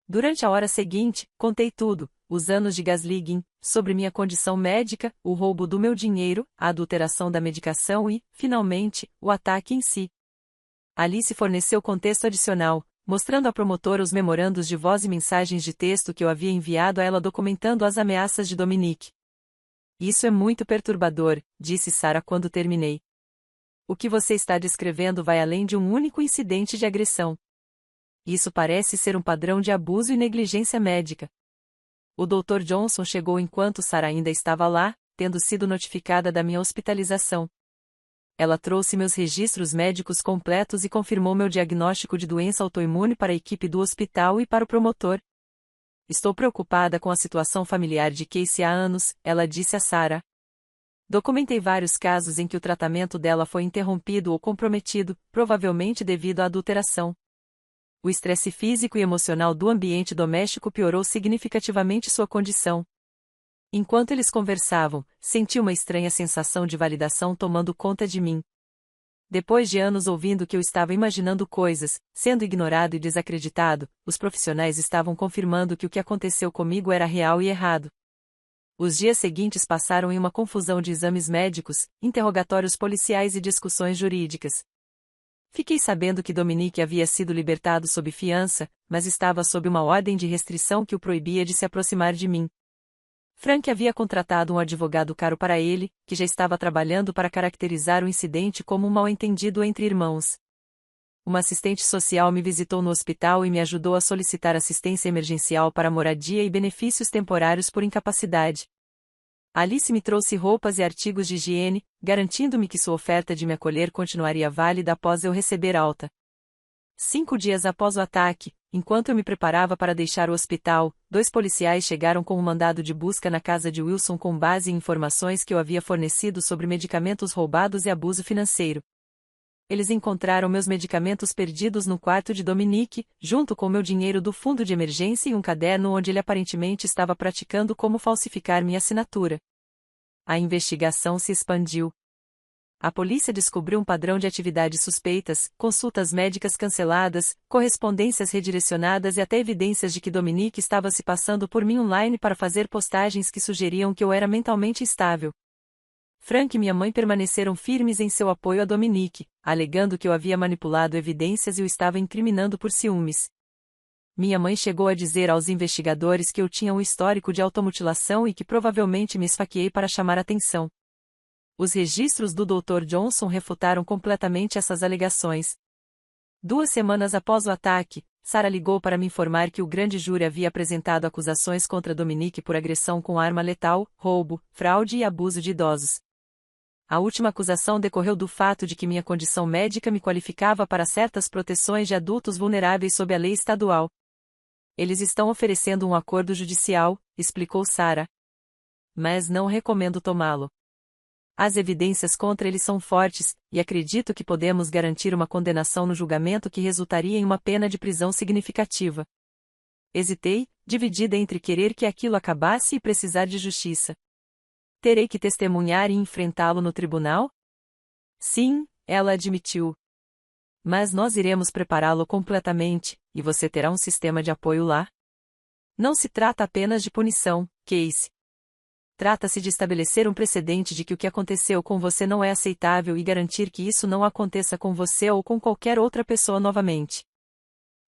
Durante a hora seguinte, contei tudo, os anos de gaslighting, sobre minha condição médica, o roubo do meu dinheiro, a adulteração da medicação e, finalmente, o ataque em si. Alice forneceu contexto adicional, mostrando à promotora os memorandos de voz e mensagens de texto que eu havia enviado a ela documentando as ameaças de Dominique. Isso é muito perturbador, disse Sarah quando terminei. O que você está descrevendo vai além de um único incidente de agressão. Isso parece ser um padrão de abuso e negligência médica. O Dr. Johnson chegou enquanto Sarah ainda estava lá, tendo sido notificada da minha hospitalização. Ela trouxe meus registros médicos completos e confirmou meu diagnóstico de doença autoimune para a equipe do hospital e para o promotor. Estou preocupada com a situação familiar de Casey há anos, ela disse a Sarah. Documentei vários casos em que o tratamento dela foi interrompido ou comprometido, provavelmente devido à adulteração. O estresse físico e emocional do ambiente doméstico piorou significativamente sua condição. Enquanto eles conversavam, senti uma estranha sensação de validação tomando conta de mim. Depois de anos ouvindo que eu estava imaginando coisas, sendo ignorado e desacreditado, os profissionais estavam confirmando que o que aconteceu comigo era real e errado. Os dias seguintes passaram em uma confusão de exames médicos, interrogatórios policiais e discussões jurídicas. Fiquei sabendo que Dominique havia sido libertado sob fiança, mas estava sob uma ordem de restrição que o proibia de se aproximar de mim. Frank havia contratado um advogado caro para ele, que já estava trabalhando para caracterizar o incidente como um mal-entendido entre irmãos. Uma assistente social me visitou no hospital e me ajudou a solicitar assistência emergencial para moradia e benefícios temporários por incapacidade. Alice me trouxe roupas e artigos de higiene, garantindo-me que sua oferta de me acolher continuaria válida após eu receber alta. 5 dias após o ataque, enquanto eu me preparava para deixar o hospital, 2 policiais chegaram com um mandado de busca na casa de Wilson com base em informações que eu havia fornecido sobre medicamentos roubados e abuso financeiro. Eles encontraram meus medicamentos perdidos no quarto de Dominique, junto com meu dinheiro do fundo de emergência e um caderno onde ele aparentemente estava praticando como falsificar minha assinatura. A investigação se expandiu. A polícia descobriu um padrão de atividades suspeitas, consultas médicas canceladas, correspondências redirecionadas e até evidências de que Dominique estava se passando por mim online para fazer postagens que sugeriam que eu era mentalmente instável. Frank e minha mãe permaneceram firmes em seu apoio a Dominique, alegando que eu havia manipulado evidências e o estava incriminando por ciúmes. Minha mãe chegou a dizer aos investigadores que eu tinha um histórico de automutilação e que provavelmente me esfaqueei para chamar atenção. Os registros do Dr. Johnson refutaram completamente essas alegações. 2 semanas após o ataque, Sarah ligou para me informar que o grande júri havia apresentado acusações contra Dominique por agressão com arma letal, roubo, fraude e abuso de idosos. A última acusação decorreu do fato de que minha condição médica me qualificava para certas proteções de adultos vulneráveis sob a lei estadual. Eles estão oferecendo um acordo judicial, explicou Sarah. Mas não recomendo tomá-lo. As evidências contra ele são fortes, e acredito que podemos garantir uma condenação no julgamento que resultaria em uma pena de prisão significativa. Hesitei, dividida entre querer que aquilo acabasse e precisar de justiça. Terei que testemunhar e enfrentá-lo no tribunal? Sim, ela admitiu. Mas nós iremos prepará-lo completamente, e você terá um sistema de apoio lá. Não se trata apenas de punição, Casey. Trata-se de estabelecer um precedente de que o que aconteceu com você não é aceitável e garantir que isso não aconteça com você ou com qualquer outra pessoa novamente.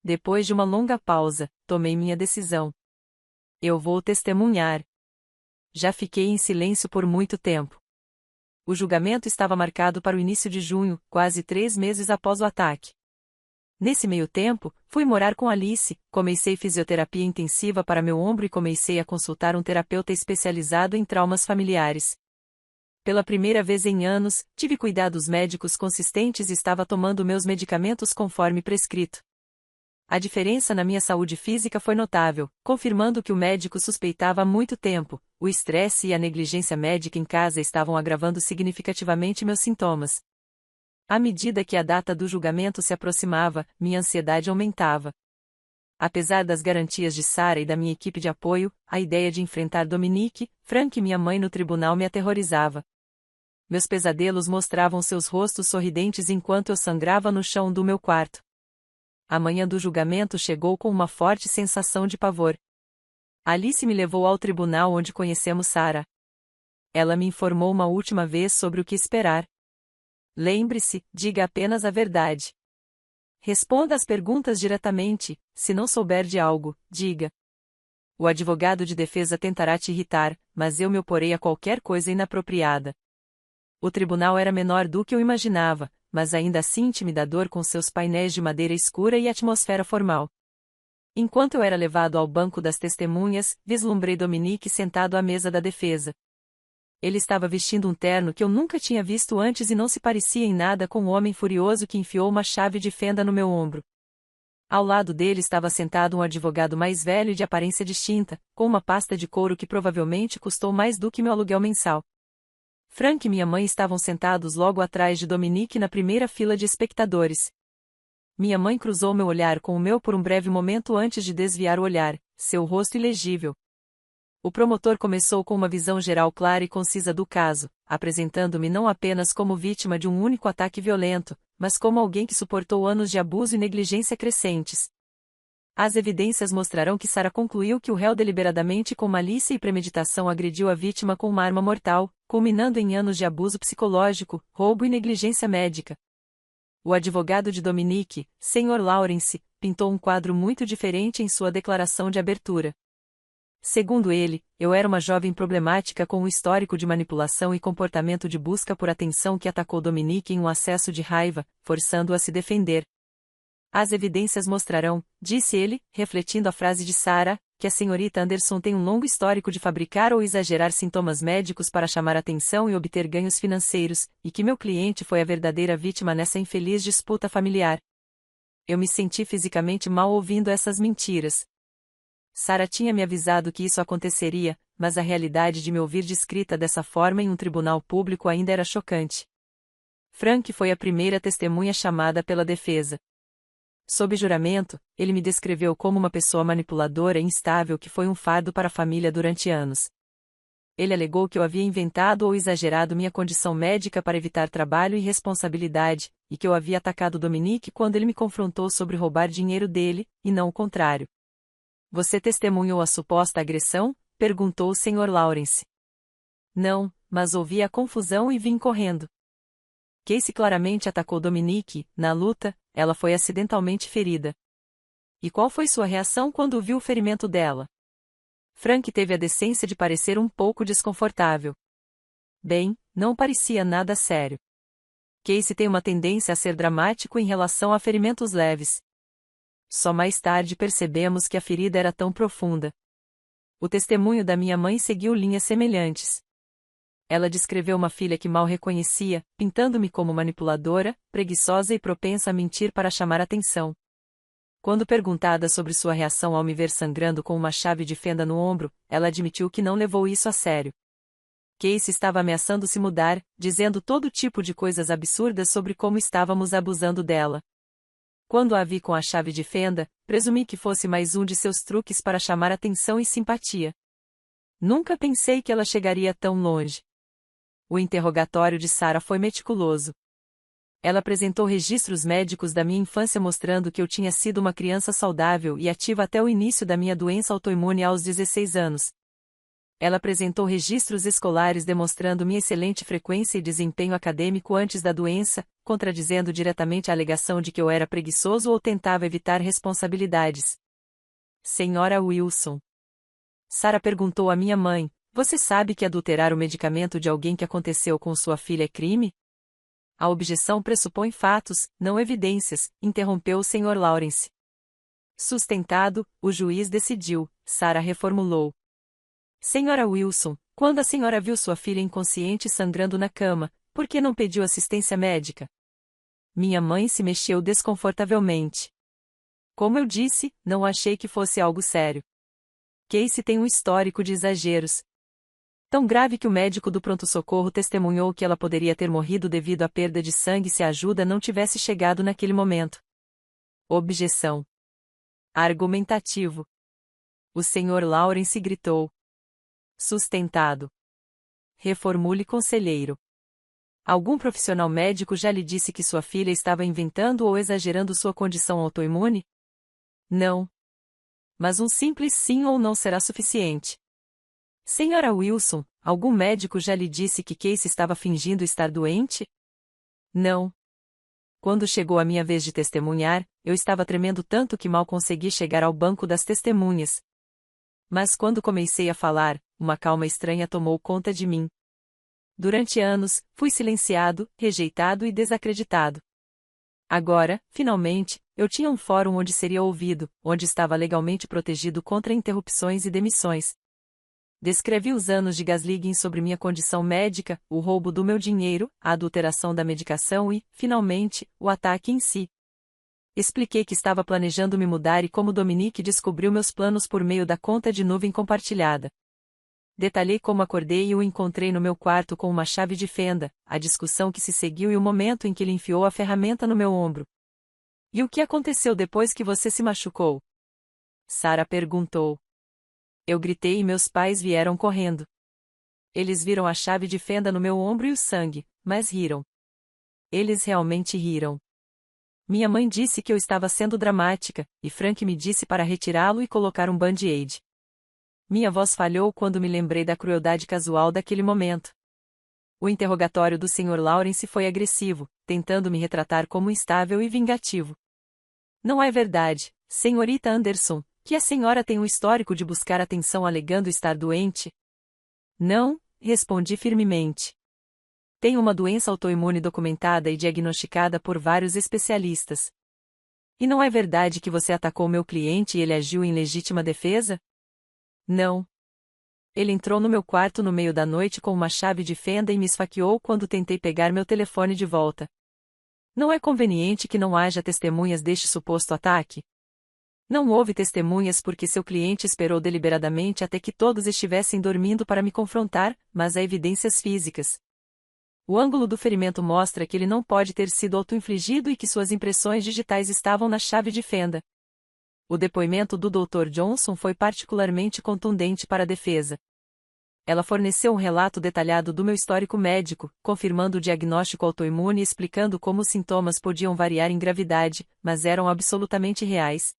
Depois de uma longa pausa, tomei minha decisão. Eu vou testemunhar. Já fiquei em silêncio por muito tempo. O julgamento estava marcado para o início de junho, quase 3 meses após o ataque. Nesse meio tempo, fui morar com Alice, comecei fisioterapia intensiva para meu ombro e comecei a consultar um terapeuta especializado em traumas familiares. Pela primeira vez em anos, tive cuidados médicos consistentes e estava tomando meus medicamentos conforme prescrito. A diferença na minha saúde física foi notável, confirmando o que o médico suspeitava há muito tempo: o estresse e a negligência médica em casa estavam agravando significativamente meus sintomas. À medida que a data do julgamento se aproximava, minha ansiedade aumentava. Apesar das garantias de Sarah e da minha equipe de apoio, a ideia de enfrentar Dominique, Frank e minha mãe no tribunal me aterrorizava. Meus pesadelos mostravam seus rostos sorridentes enquanto eu sangrava no chão do meu quarto. A manhã do julgamento chegou com uma forte sensação de pavor. Alice me levou ao tribunal onde conhecemos Sarah. Ela me informou uma última vez sobre o que esperar. Lembre-se, diga apenas a verdade. Responda as perguntas diretamente, se não souber de algo, diga. O advogado de defesa tentará te irritar, mas eu me oporei a qualquer coisa inapropriada. O tribunal era menor do que eu imaginava, mas ainda assim intimidador com seus painéis de madeira escura e atmosfera formal. Enquanto eu era levado ao banco das testemunhas, vislumbrei Dominique sentado à mesa da defesa. Ele estava vestindo um terno que eu nunca tinha visto antes e não se parecia em nada com o homem furioso que enfiou uma chave de fenda no meu ombro. Ao lado dele estava sentado um advogado mais velho e de aparência distinta, com uma pasta de couro que provavelmente custou mais do que meu aluguel mensal. Frank e minha mãe estavam sentados logo atrás de Dominique na primeira fila de espectadores. Minha mãe cruzou meu olhar com o meu por um breve momento antes de desviar o olhar, seu rosto ilegível. O promotor começou com uma visão geral clara e concisa do caso, apresentando-me não apenas como vítima de um único ataque violento, mas como alguém que suportou anos de abuso e negligência crescentes. As evidências mostrarão que Sarah concluiu que o réu deliberadamente com malícia e premeditação agrediu a vítima com uma arma mortal, culminando em anos de abuso psicológico, roubo e negligência médica. O advogado de Dominique, Sr. Lawrence, pintou um quadro muito diferente em sua declaração de abertura. Segundo ele, eu era uma jovem problemática com um histórico de manipulação e comportamento de busca por atenção que atacou Dominique em um acesso de raiva, forçando-a a se defender. As evidências mostrarão, disse ele, refletindo a frase de Sarah, que a senhorita Anderson tem um longo histórico de fabricar ou exagerar sintomas médicos para chamar atenção e obter ganhos financeiros, e que meu cliente foi a verdadeira vítima nessa infeliz disputa familiar. Eu me senti fisicamente mal ouvindo essas mentiras. Sarah tinha me avisado que isso aconteceria, mas a realidade de me ouvir descrita dessa forma em um tribunal público ainda era chocante. Frank foi a primeira testemunha chamada pela defesa. Sob juramento, ele me descreveu como uma pessoa manipuladora e instável que foi um fardo para a família durante anos. Ele alegou que eu havia inventado ou exagerado minha condição médica para evitar trabalho e responsabilidade, e que eu havia atacado Dominique quando ele me confrontou sobre roubar dinheiro dele, e não o contrário. Você testemunhou a suposta agressão? Perguntou o Sr. Lawrence. Não, mas ouvi a confusão e vim correndo. Casey claramente atacou Dominique. Na luta, ela foi acidentalmente ferida. E qual foi sua reação quando viu o ferimento dela? Frank teve a decência de parecer um pouco desconfortável. Bem, não parecia nada sério. Casey tem uma tendência a ser dramático em relação a ferimentos leves. Só mais tarde percebemos que a ferida era tão profunda. O testemunho da minha mãe seguiu linhas semelhantes. Ela descreveu uma filha que mal reconhecia, pintando-me como manipuladora, preguiçosa e propensa a mentir para chamar atenção. Quando perguntada sobre sua reação ao me ver sangrando com uma chave de fenda no ombro, ela admitiu que não levou isso a sério. Casey estava ameaçando se mudar, dizendo todo tipo de coisas absurdas sobre como estávamos abusando dela. Quando a vi com a chave de fenda, presumi que fosse mais um de seus truques para chamar atenção e simpatia. Nunca pensei que ela chegaria tão longe. O interrogatório de Sarah foi meticuloso. Ela apresentou registros médicos da minha infância mostrando que eu tinha sido uma criança saudável e ativa até o início da minha doença autoimune aos 16 anos. Ela apresentou registros escolares demonstrando minha excelente frequência e desempenho acadêmico antes da doença, contradizendo diretamente a alegação de que eu era preguiçoso ou tentava evitar responsabilidades. Senhora Wilson. Sarah perguntou à minha mãe: você sabe que adulterar o medicamento de alguém que aconteceu com sua filha é crime? A objeção pressupõe fatos, não evidências, interrompeu o Sr. Lawrence. Sustentado, o juiz decidiu, Sarah reformulou. Senhora Wilson, quando a senhora viu sua filha inconsciente sangrando na cama, por que não pediu assistência médica? Minha mãe se mexeu desconfortavelmente. Como eu disse, não achei que fosse algo sério. Casey tem um histórico de exageros. Tão grave que o médico do pronto-socorro testemunhou que ela poderia ter morrido devido à perda de sangue se a ajuda não tivesse chegado naquele momento. Objeção. Argumentativo. O Sr. Lawrence gritou. Sustentado. Reformule, conselheiro. Algum profissional médico já lhe disse que sua filha estava inventando ou exagerando sua condição autoimune? Não. Mas um simples sim ou não será suficiente. Senhora Wilson, algum médico já lhe disse que Casey estava fingindo estar doente? Não. Quando chegou a minha vez de testemunhar, eu estava tremendo tanto que mal consegui chegar ao banco das testemunhas. Mas quando comecei a falar, uma calma estranha tomou conta de mim. Durante anos, fui silenciado, rejeitado e desacreditado. Agora, finalmente, eu tinha um fórum onde seria ouvido, onde estava legalmente protegido contra interrupções e demissões. Descrevi os anos de gaslighting sobre minha condição médica, o roubo do meu dinheiro, a adulteração da medicação e, finalmente, o ataque em si. Expliquei que estava planejando me mudar e como Dominique descobriu meus planos por meio da conta de nuvem compartilhada. Detalhei como acordei e o encontrei no meu quarto com uma chave de fenda, a discussão que se seguiu e o momento em que ele enfiou a ferramenta no meu ombro. E o que aconteceu depois que você se machucou? Sarah perguntou. Eu gritei e meus pais vieram correndo. Eles viram a chave de fenda no meu ombro e o sangue, mas riram. Eles realmente riram. Minha mãe disse que eu estava sendo dramática, e Frank me disse para retirá-lo e colocar um band-aid. Minha voz falhou quando me lembrei da crueldade casual daquele momento. O interrogatório do Sr. Lawrence foi agressivo, tentando me retratar como instável e vingativo. Não é verdade, senhorita Anderson, que a senhora tem um histórico de buscar atenção alegando estar doente? Não, respondi firmemente. Tenho uma doença autoimune documentada e diagnosticada por vários especialistas. E não é verdade que você atacou meu cliente e ele agiu em legítima defesa? Não. Ele entrou no meu quarto no meio da noite com uma chave de fenda e me esfaqueou quando tentei pegar meu telefone de volta. Não é conveniente que não haja testemunhas deste suposto ataque? Não houve testemunhas porque seu cliente esperou deliberadamente até que todos estivessem dormindo para me confrontar, mas há evidências físicas. O ângulo do ferimento mostra que ele não pode ter sido auto-infligido e que suas impressões digitais estavam na chave de fenda. O depoimento do Dr. Johnson foi particularmente contundente para a defesa. Ela forneceu um relato detalhado do meu histórico médico, confirmando o diagnóstico autoimune e explicando como os sintomas podiam variar em gravidade, mas eram absolutamente reais.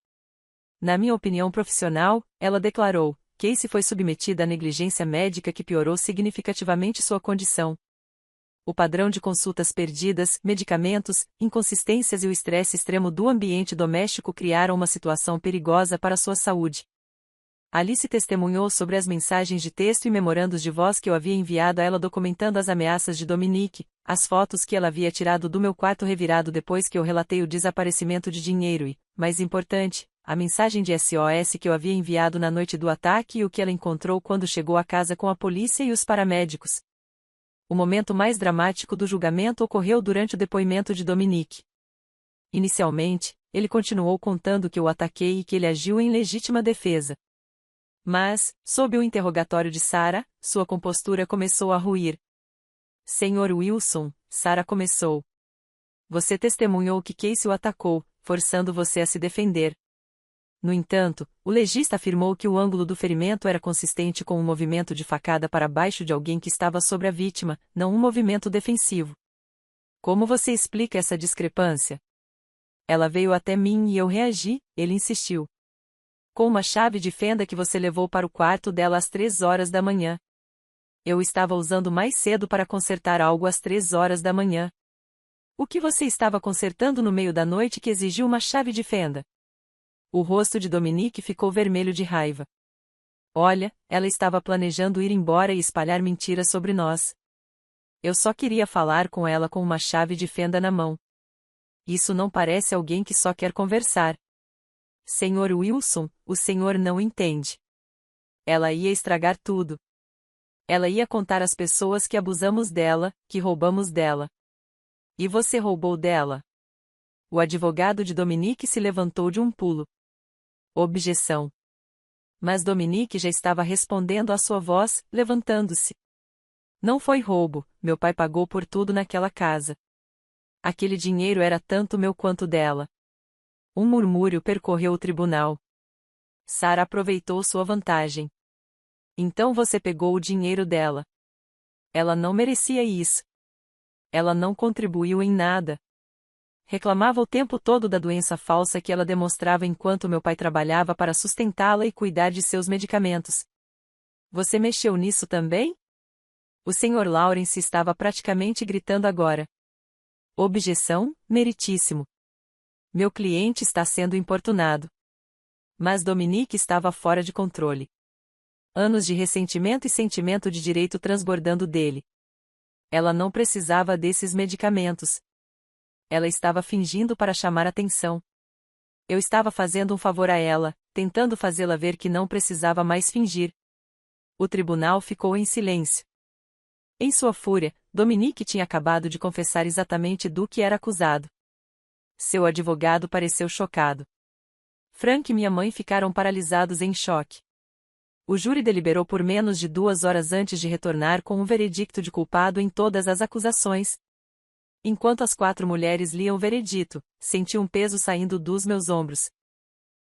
Na minha opinião profissional, ela declarou, Casey foi submetida à negligência médica que piorou significativamente sua condição. O padrão de consultas perdidas, medicamentos, inconsistências e o estresse extremo do ambiente doméstico criaram uma situação perigosa para sua saúde. Alice testemunhou sobre as mensagens de texto e memorandos de voz que eu havia enviado a ela documentando as ameaças de Dominique, as fotos que ela havia tirado do meu quarto revirado depois que eu relatei o desaparecimento de dinheiro e, mais importante, a mensagem de SOS que eu havia enviado na noite do ataque e o que ela encontrou quando chegou à casa com a polícia e os paramédicos. O momento mais dramático do julgamento ocorreu durante o depoimento de Dominique. Inicialmente, ele continuou contando que eu ataquei e que ele agiu em legítima defesa. Mas, sob o interrogatório de Sarah, sua compostura começou a ruir. Senhor Wilson, Sarah começou. Você testemunhou que Casey o atacou, forçando você a se defender. No entanto, o legista afirmou que o ângulo do ferimento era consistente com um movimento de facada para baixo de alguém que estava sobre a vítima, não um movimento defensivo. Como você explica essa discrepância? Ela veio até mim e eu reagi, ele insistiu. Com uma chave de fenda que você levou para o quarto dela às 3 horas da manhã. Eu estava usando mais cedo para consertar algo às 3 horas da manhã. O que você estava consertando no meio da noite que exigiu uma chave de fenda? O rosto de Dominique ficou vermelho de raiva. Olha, ela estava planejando ir embora e espalhar mentiras sobre nós. Eu só queria falar com ela com uma chave de fenda na mão. Isso não parece alguém que só quer conversar. Senhor Wilson, o senhor não entende. Ela ia estragar tudo. Ela ia contar às pessoas que abusamos dela, que roubamos dela. E você roubou dela? O advogado de Dominique se levantou de um pulo. Objeção. Mas Dominique já estava respondendo à sua voz, levantando-se. Não foi roubo, meu pai pagou por tudo naquela casa. Aquele dinheiro era tanto meu quanto dela. Um murmúrio percorreu o tribunal. Sarah aproveitou sua vantagem. Então você pegou o dinheiro dela. Ela não merecia isso. Ela não contribuiu em nada. Reclamava o tempo todo da doença falsa que ela demonstrava enquanto meu pai trabalhava para sustentá-la e cuidar de seus medicamentos. Você mexeu nisso também? O Sr. Lawrence estava praticamente gritando agora. Objeção, meritíssimo. Meu cliente está sendo importunado. Mas Dominique estava fora de controle. Anos de ressentimento e sentimento de direito transbordando dele. Ela não precisava desses medicamentos. Ela estava fingindo para chamar atenção. Eu estava fazendo um favor a ela, tentando fazê-la ver que não precisava mais fingir. O tribunal ficou em silêncio. Em sua fúria, Dominique tinha acabado de confessar exatamente do que era acusado. Seu advogado pareceu chocado. Frank e minha mãe ficaram paralisados em choque. O júri deliberou por menos de 2 horas antes de retornar com um veredicto de culpado em todas as acusações. Enquanto as 4 mulheres liam o veredito, senti um peso saindo dos meus ombros.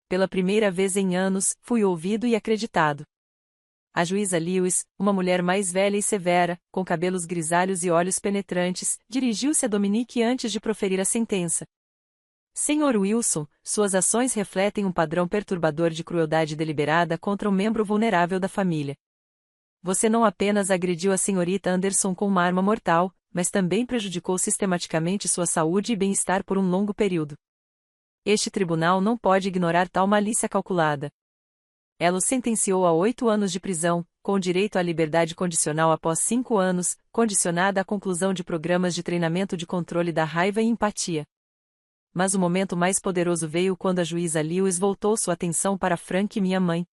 Pela primeira vez em anos, fui ouvido e acreditado. A juíza Lewis, uma mulher mais velha e severa, com cabelos grisalhos e olhos penetrantes, dirigiu-se a Dominique antes de proferir a sentença. Senhor Wilson, suas ações refletem um padrão perturbador de crueldade deliberada contra um membro vulnerável da família. Você não apenas agrediu a senhorita Anderson com uma arma mortal, mas também prejudicou sistematicamente sua saúde e bem-estar por um longo período. Este tribunal não pode ignorar tal malícia calculada. Ela o sentenciou a 8 anos de prisão, com direito à liberdade condicional após 5 anos, condicionada à conclusão de programas de treinamento de controle da raiva e empatia. Mas o momento mais poderoso veio quando a juíza Lewis voltou sua atenção para Frank e minha mãe.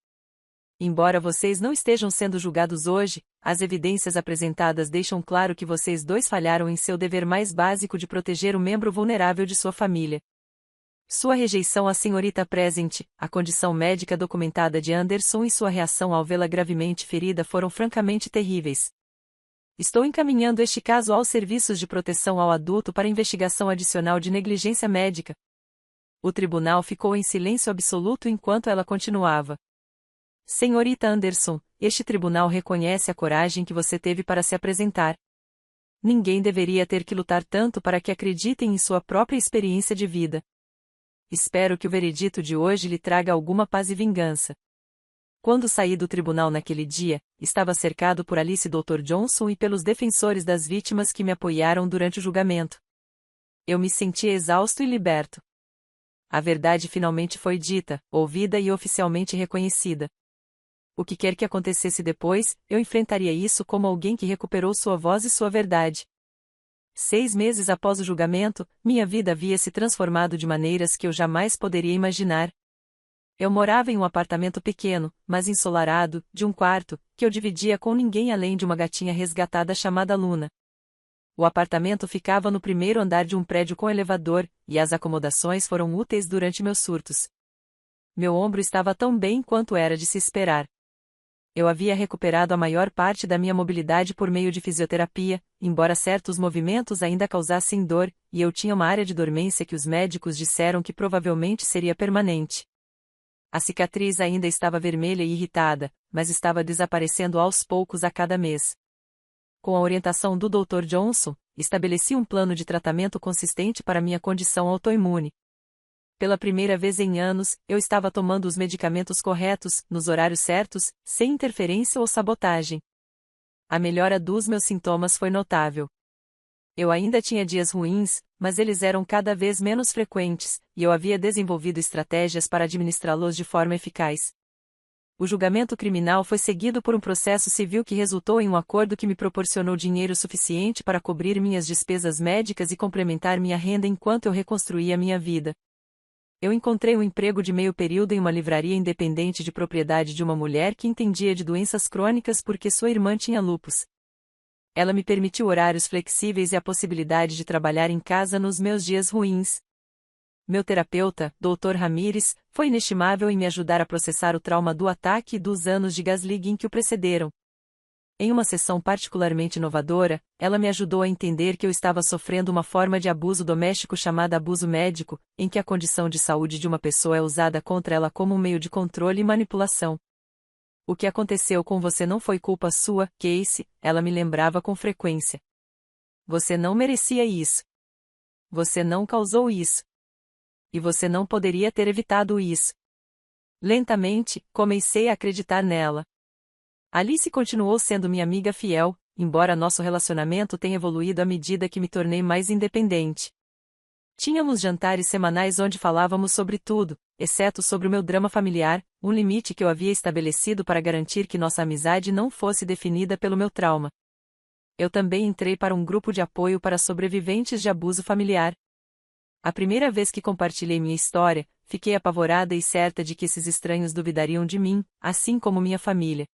Embora vocês não estejam sendo julgados hoje, as evidências apresentadas deixam claro que vocês dois falharam em seu dever mais básico de proteger o membro vulnerável de sua família. Sua rejeição à senhorita Present, a condição médica documentada de Anderson e sua reação ao vê-la gravemente ferida foram francamente terríveis. Estou encaminhando este caso aos serviços de proteção ao adulto para investigação adicional de negligência médica. O tribunal ficou em silêncio absoluto enquanto ela continuava. Senhorita Anderson, este tribunal reconhece a coragem que você teve para se apresentar. Ninguém deveria ter que lutar tanto para que acreditem em sua própria experiência de vida. Espero que o veredito de hoje lhe traga alguma paz e vingança. Quando saí do tribunal naquele dia, estava cercado por Alice e Dr. Johnson e pelos defensores das vítimas que me apoiaram durante o julgamento. Eu me sentia exausto e liberto. A verdade finalmente foi dita, ouvida e oficialmente reconhecida. O que quer que acontecesse depois, eu enfrentaria isso como alguém que recuperou sua voz e sua verdade. 6 meses após o julgamento, minha vida havia se transformado de maneiras que eu jamais poderia imaginar. Eu morava em um apartamento pequeno, mas ensolarado, de um quarto, que eu dividia com ninguém além de uma gatinha resgatada chamada Luna. O apartamento ficava no primeiro andar de um prédio com elevador, e as acomodações foram úteis durante meus surtos. Meu ombro estava tão bem quanto era de se esperar. Eu havia recuperado a maior parte da minha mobilidade por meio de fisioterapia, embora certos movimentos ainda causassem dor, e eu tinha uma área de dormência que os médicos disseram que provavelmente seria permanente. A cicatriz ainda estava vermelha e irritada, mas estava desaparecendo aos poucos a cada mês. Com a orientação do Dr. Johnson, estabeleci um plano de tratamento consistente para minha condição autoimune. Pela primeira vez em anos, eu estava tomando os medicamentos corretos, nos horários certos, sem interferência ou sabotagem. A melhora dos meus sintomas foi notável. Eu ainda tinha dias ruins, mas eles eram cada vez menos frequentes, e eu havia desenvolvido estratégias para administrá-los de forma eficaz. O julgamento criminal foi seguido por um processo civil que resultou em um acordo que me proporcionou dinheiro suficiente para cobrir minhas despesas médicas e complementar minha renda enquanto eu reconstruía minha vida. Eu encontrei um emprego de meio período em uma livraria independente de propriedade de uma mulher que entendia de doenças crônicas porque sua irmã tinha lúpus. Ela me permitiu horários flexíveis e a possibilidade de trabalhar em casa nos meus dias ruins. Meu terapeuta, Dr. Ramírez, foi inestimável em me ajudar a processar o trauma do ataque e dos anos de gaslighting que o precederam. Em uma sessão particularmente inovadora, ela me ajudou a entender que eu estava sofrendo uma forma de abuso doméstico chamada abuso médico, em que a condição de saúde de uma pessoa é usada contra ela como um meio de controle e manipulação. O que aconteceu com você não foi culpa sua, Casey, ela me lembrava com frequência. Você não merecia isso. Você não causou isso. E você não poderia ter evitado isso. Lentamente, comecei a acreditar nela. Alice continuou sendo minha amiga fiel, embora nosso relacionamento tenha evoluído à medida que me tornei mais independente. Tínhamos jantares semanais onde falávamos sobre tudo, exceto sobre o meu drama familiar, um limite que eu havia estabelecido para garantir que nossa amizade não fosse definida pelo meu trauma. Eu também entrei para um grupo de apoio para sobreviventes de abuso familiar. A primeira vez que compartilhei minha história, fiquei apavorada e certa de que esses estranhos duvidariam de mim, assim como minha família.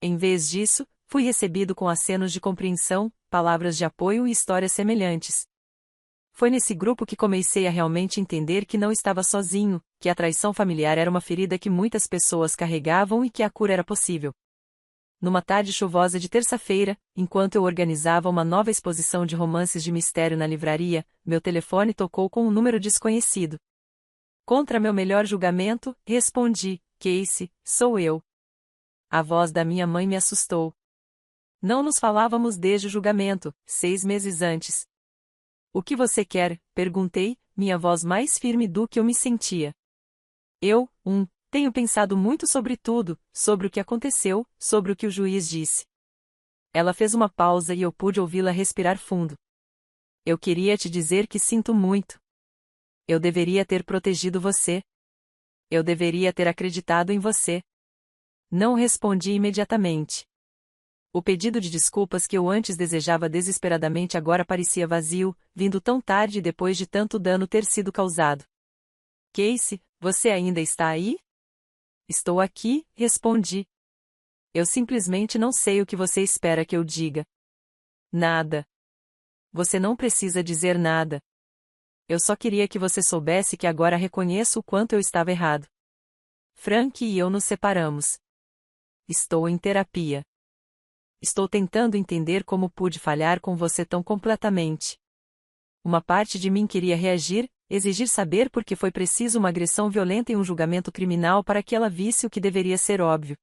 Em vez disso, fui recebido com acenos de compreensão, palavras de apoio e histórias semelhantes. Foi nesse grupo que comecei a realmente entender que não estava sozinho, que a traição familiar era uma ferida que muitas pessoas carregavam e que a cura era possível. Numa tarde chuvosa de terça-feira, enquanto eu organizava uma nova exposição de romances de mistério na livraria, meu telefone tocou com um número desconhecido. Contra meu melhor julgamento, respondi: Casey, sou eu. A voz da minha mãe me assustou. Não nos falávamos desde o julgamento, 6 meses antes. O que você quer? Perguntei, minha voz mais firme do que eu me sentia. Tenho pensado muito sobre tudo, sobre o que aconteceu, sobre o que o juiz disse. Ela fez uma pausa e eu pude ouvi-la respirar fundo. Eu queria te dizer que sinto muito. Eu deveria ter protegido você. Eu deveria ter acreditado em você. Não respondi imediatamente. O pedido de desculpas que eu antes desejava desesperadamente agora parecia vazio, vindo tão tarde depois de tanto dano ter sido causado. Casey, você ainda está aí? Estou aqui, respondi. Eu simplesmente não sei o que você espera que eu diga. Nada. Você não precisa dizer nada. Eu só queria que você soubesse que agora reconheço o quanto eu estava errado. Frank e eu nos separamos. Estou em terapia. Estou tentando entender como pude falhar com você tão completamente. Uma parte de mim queria reagir, exigir saber por que foi preciso uma agressão violenta em um julgamento criminal para que ela visse o que deveria ser óbvio.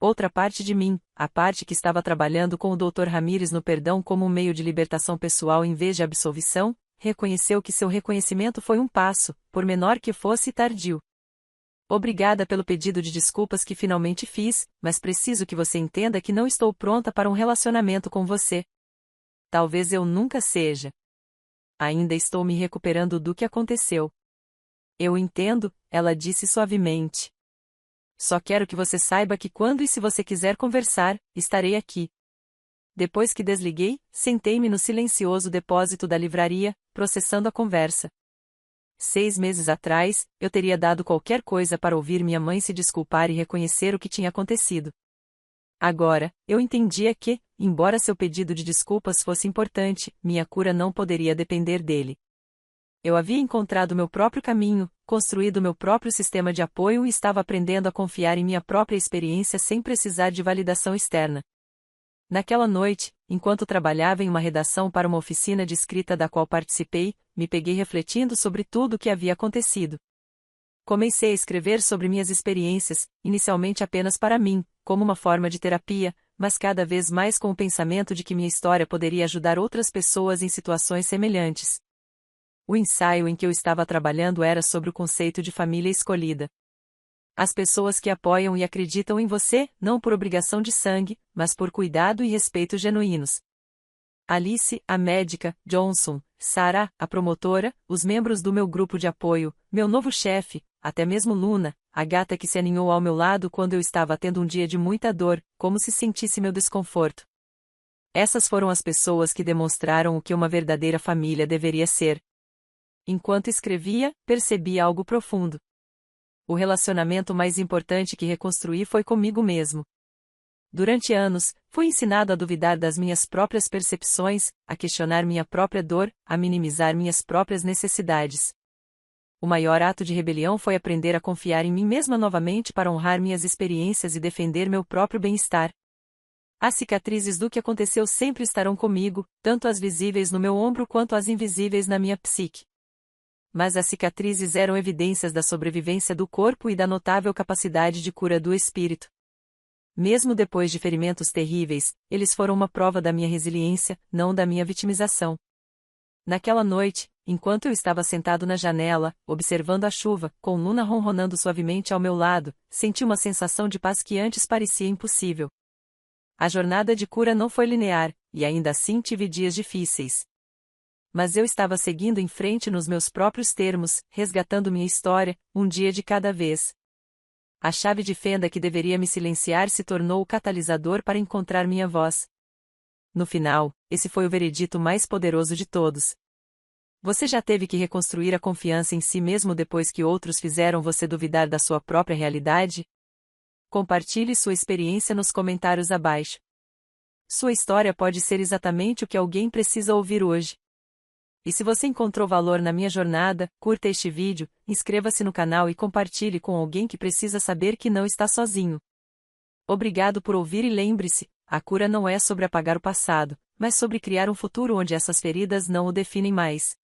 Outra parte de mim, a parte que estava trabalhando com o Dr. Ramírez no perdão como um meio de libertação pessoal em vez de absolvição, reconheceu que seu reconhecimento foi um passo, por menor que fosse, tardio. Obrigada pelo pedido de desculpas que finalmente fiz, mas preciso que você entenda que não estou pronta para um relacionamento com você. Talvez eu nunca seja. Ainda estou me recuperando do que aconteceu. Eu entendo, ela disse suavemente. Só quero que você saiba que quando e se você quiser conversar, estarei aqui. Depois que desliguei, sentei-me no silencioso depósito da livraria, processando a conversa. 6 meses atrás, eu teria dado qualquer coisa para ouvir minha mãe se desculpar e reconhecer o que tinha acontecido. Agora, eu entendia que, embora seu pedido de desculpas fosse importante, minha cura não poderia depender dele. Eu havia encontrado meu próprio caminho, construído meu próprio sistema de apoio e estava aprendendo a confiar em minha própria experiência sem precisar de validação externa. Naquela noite, enquanto trabalhava em uma redação para uma oficina de escrita da qual participei, me peguei refletindo sobre tudo o que havia acontecido. Comecei a escrever sobre minhas experiências, inicialmente apenas para mim, como uma forma de terapia, mas cada vez mais com o pensamento de que minha história poderia ajudar outras pessoas em situações semelhantes. O ensaio em que eu estava trabalhando era sobre o conceito de família escolhida. As pessoas que apoiam e acreditam em você, não por obrigação de sangue, mas por cuidado e respeito genuínos. Alice, a médica, Johnson, Sarah, a promotora, os membros do meu grupo de apoio, meu novo chefe, até mesmo Luna, a gata que se aninhou ao meu lado quando eu estava tendo um dia de muita dor, como se sentisse meu desconforto. Essas foram as pessoas que demonstraram o que uma verdadeira família deveria ser. Enquanto escrevia, percebi algo profundo. O relacionamento mais importante que reconstruí foi comigo mesmo. Durante anos, fui ensinado a duvidar das minhas próprias percepções, a questionar minha própria dor, a minimizar minhas próprias necessidades. O maior ato de rebelião foi aprender a confiar em mim mesma novamente para honrar minhas experiências e defender meu próprio bem-estar. As cicatrizes do que aconteceu sempre estarão comigo, tanto as visíveis no meu ombro quanto as invisíveis na minha psique. Mas as cicatrizes eram evidências da sobrevivência do corpo e da notável capacidade de cura do espírito. Mesmo depois de ferimentos terríveis, eles foram uma prova da minha resiliência, não da minha vitimização. Naquela noite, enquanto eu estava sentado na janela, observando a chuva, com Luna ronronando suavemente ao meu lado, senti uma sensação de paz que antes parecia impossível. A jornada de cura não foi linear, e ainda assim tive dias difíceis. Mas eu estava seguindo em frente nos meus próprios termos, resgatando minha história, um dia de cada vez. A chave de fenda que deveria me silenciar se tornou o catalisador para encontrar minha voz. No final, esse foi o veredito mais poderoso de todos. Você já teve que reconstruir a confiança em si mesmo depois que outros fizeram você duvidar da sua própria realidade? Compartilhe sua experiência nos comentários abaixo. Sua história pode ser exatamente o que alguém precisa ouvir hoje. E se você encontrou valor na minha jornada, curta este vídeo, inscreva-se no canal e compartilhe com alguém que precisa saber que não está sozinho. Obrigado por ouvir e lembre-se, a cura não é sobre apagar o passado, mas sobre criar um futuro onde essas feridas não o definem mais.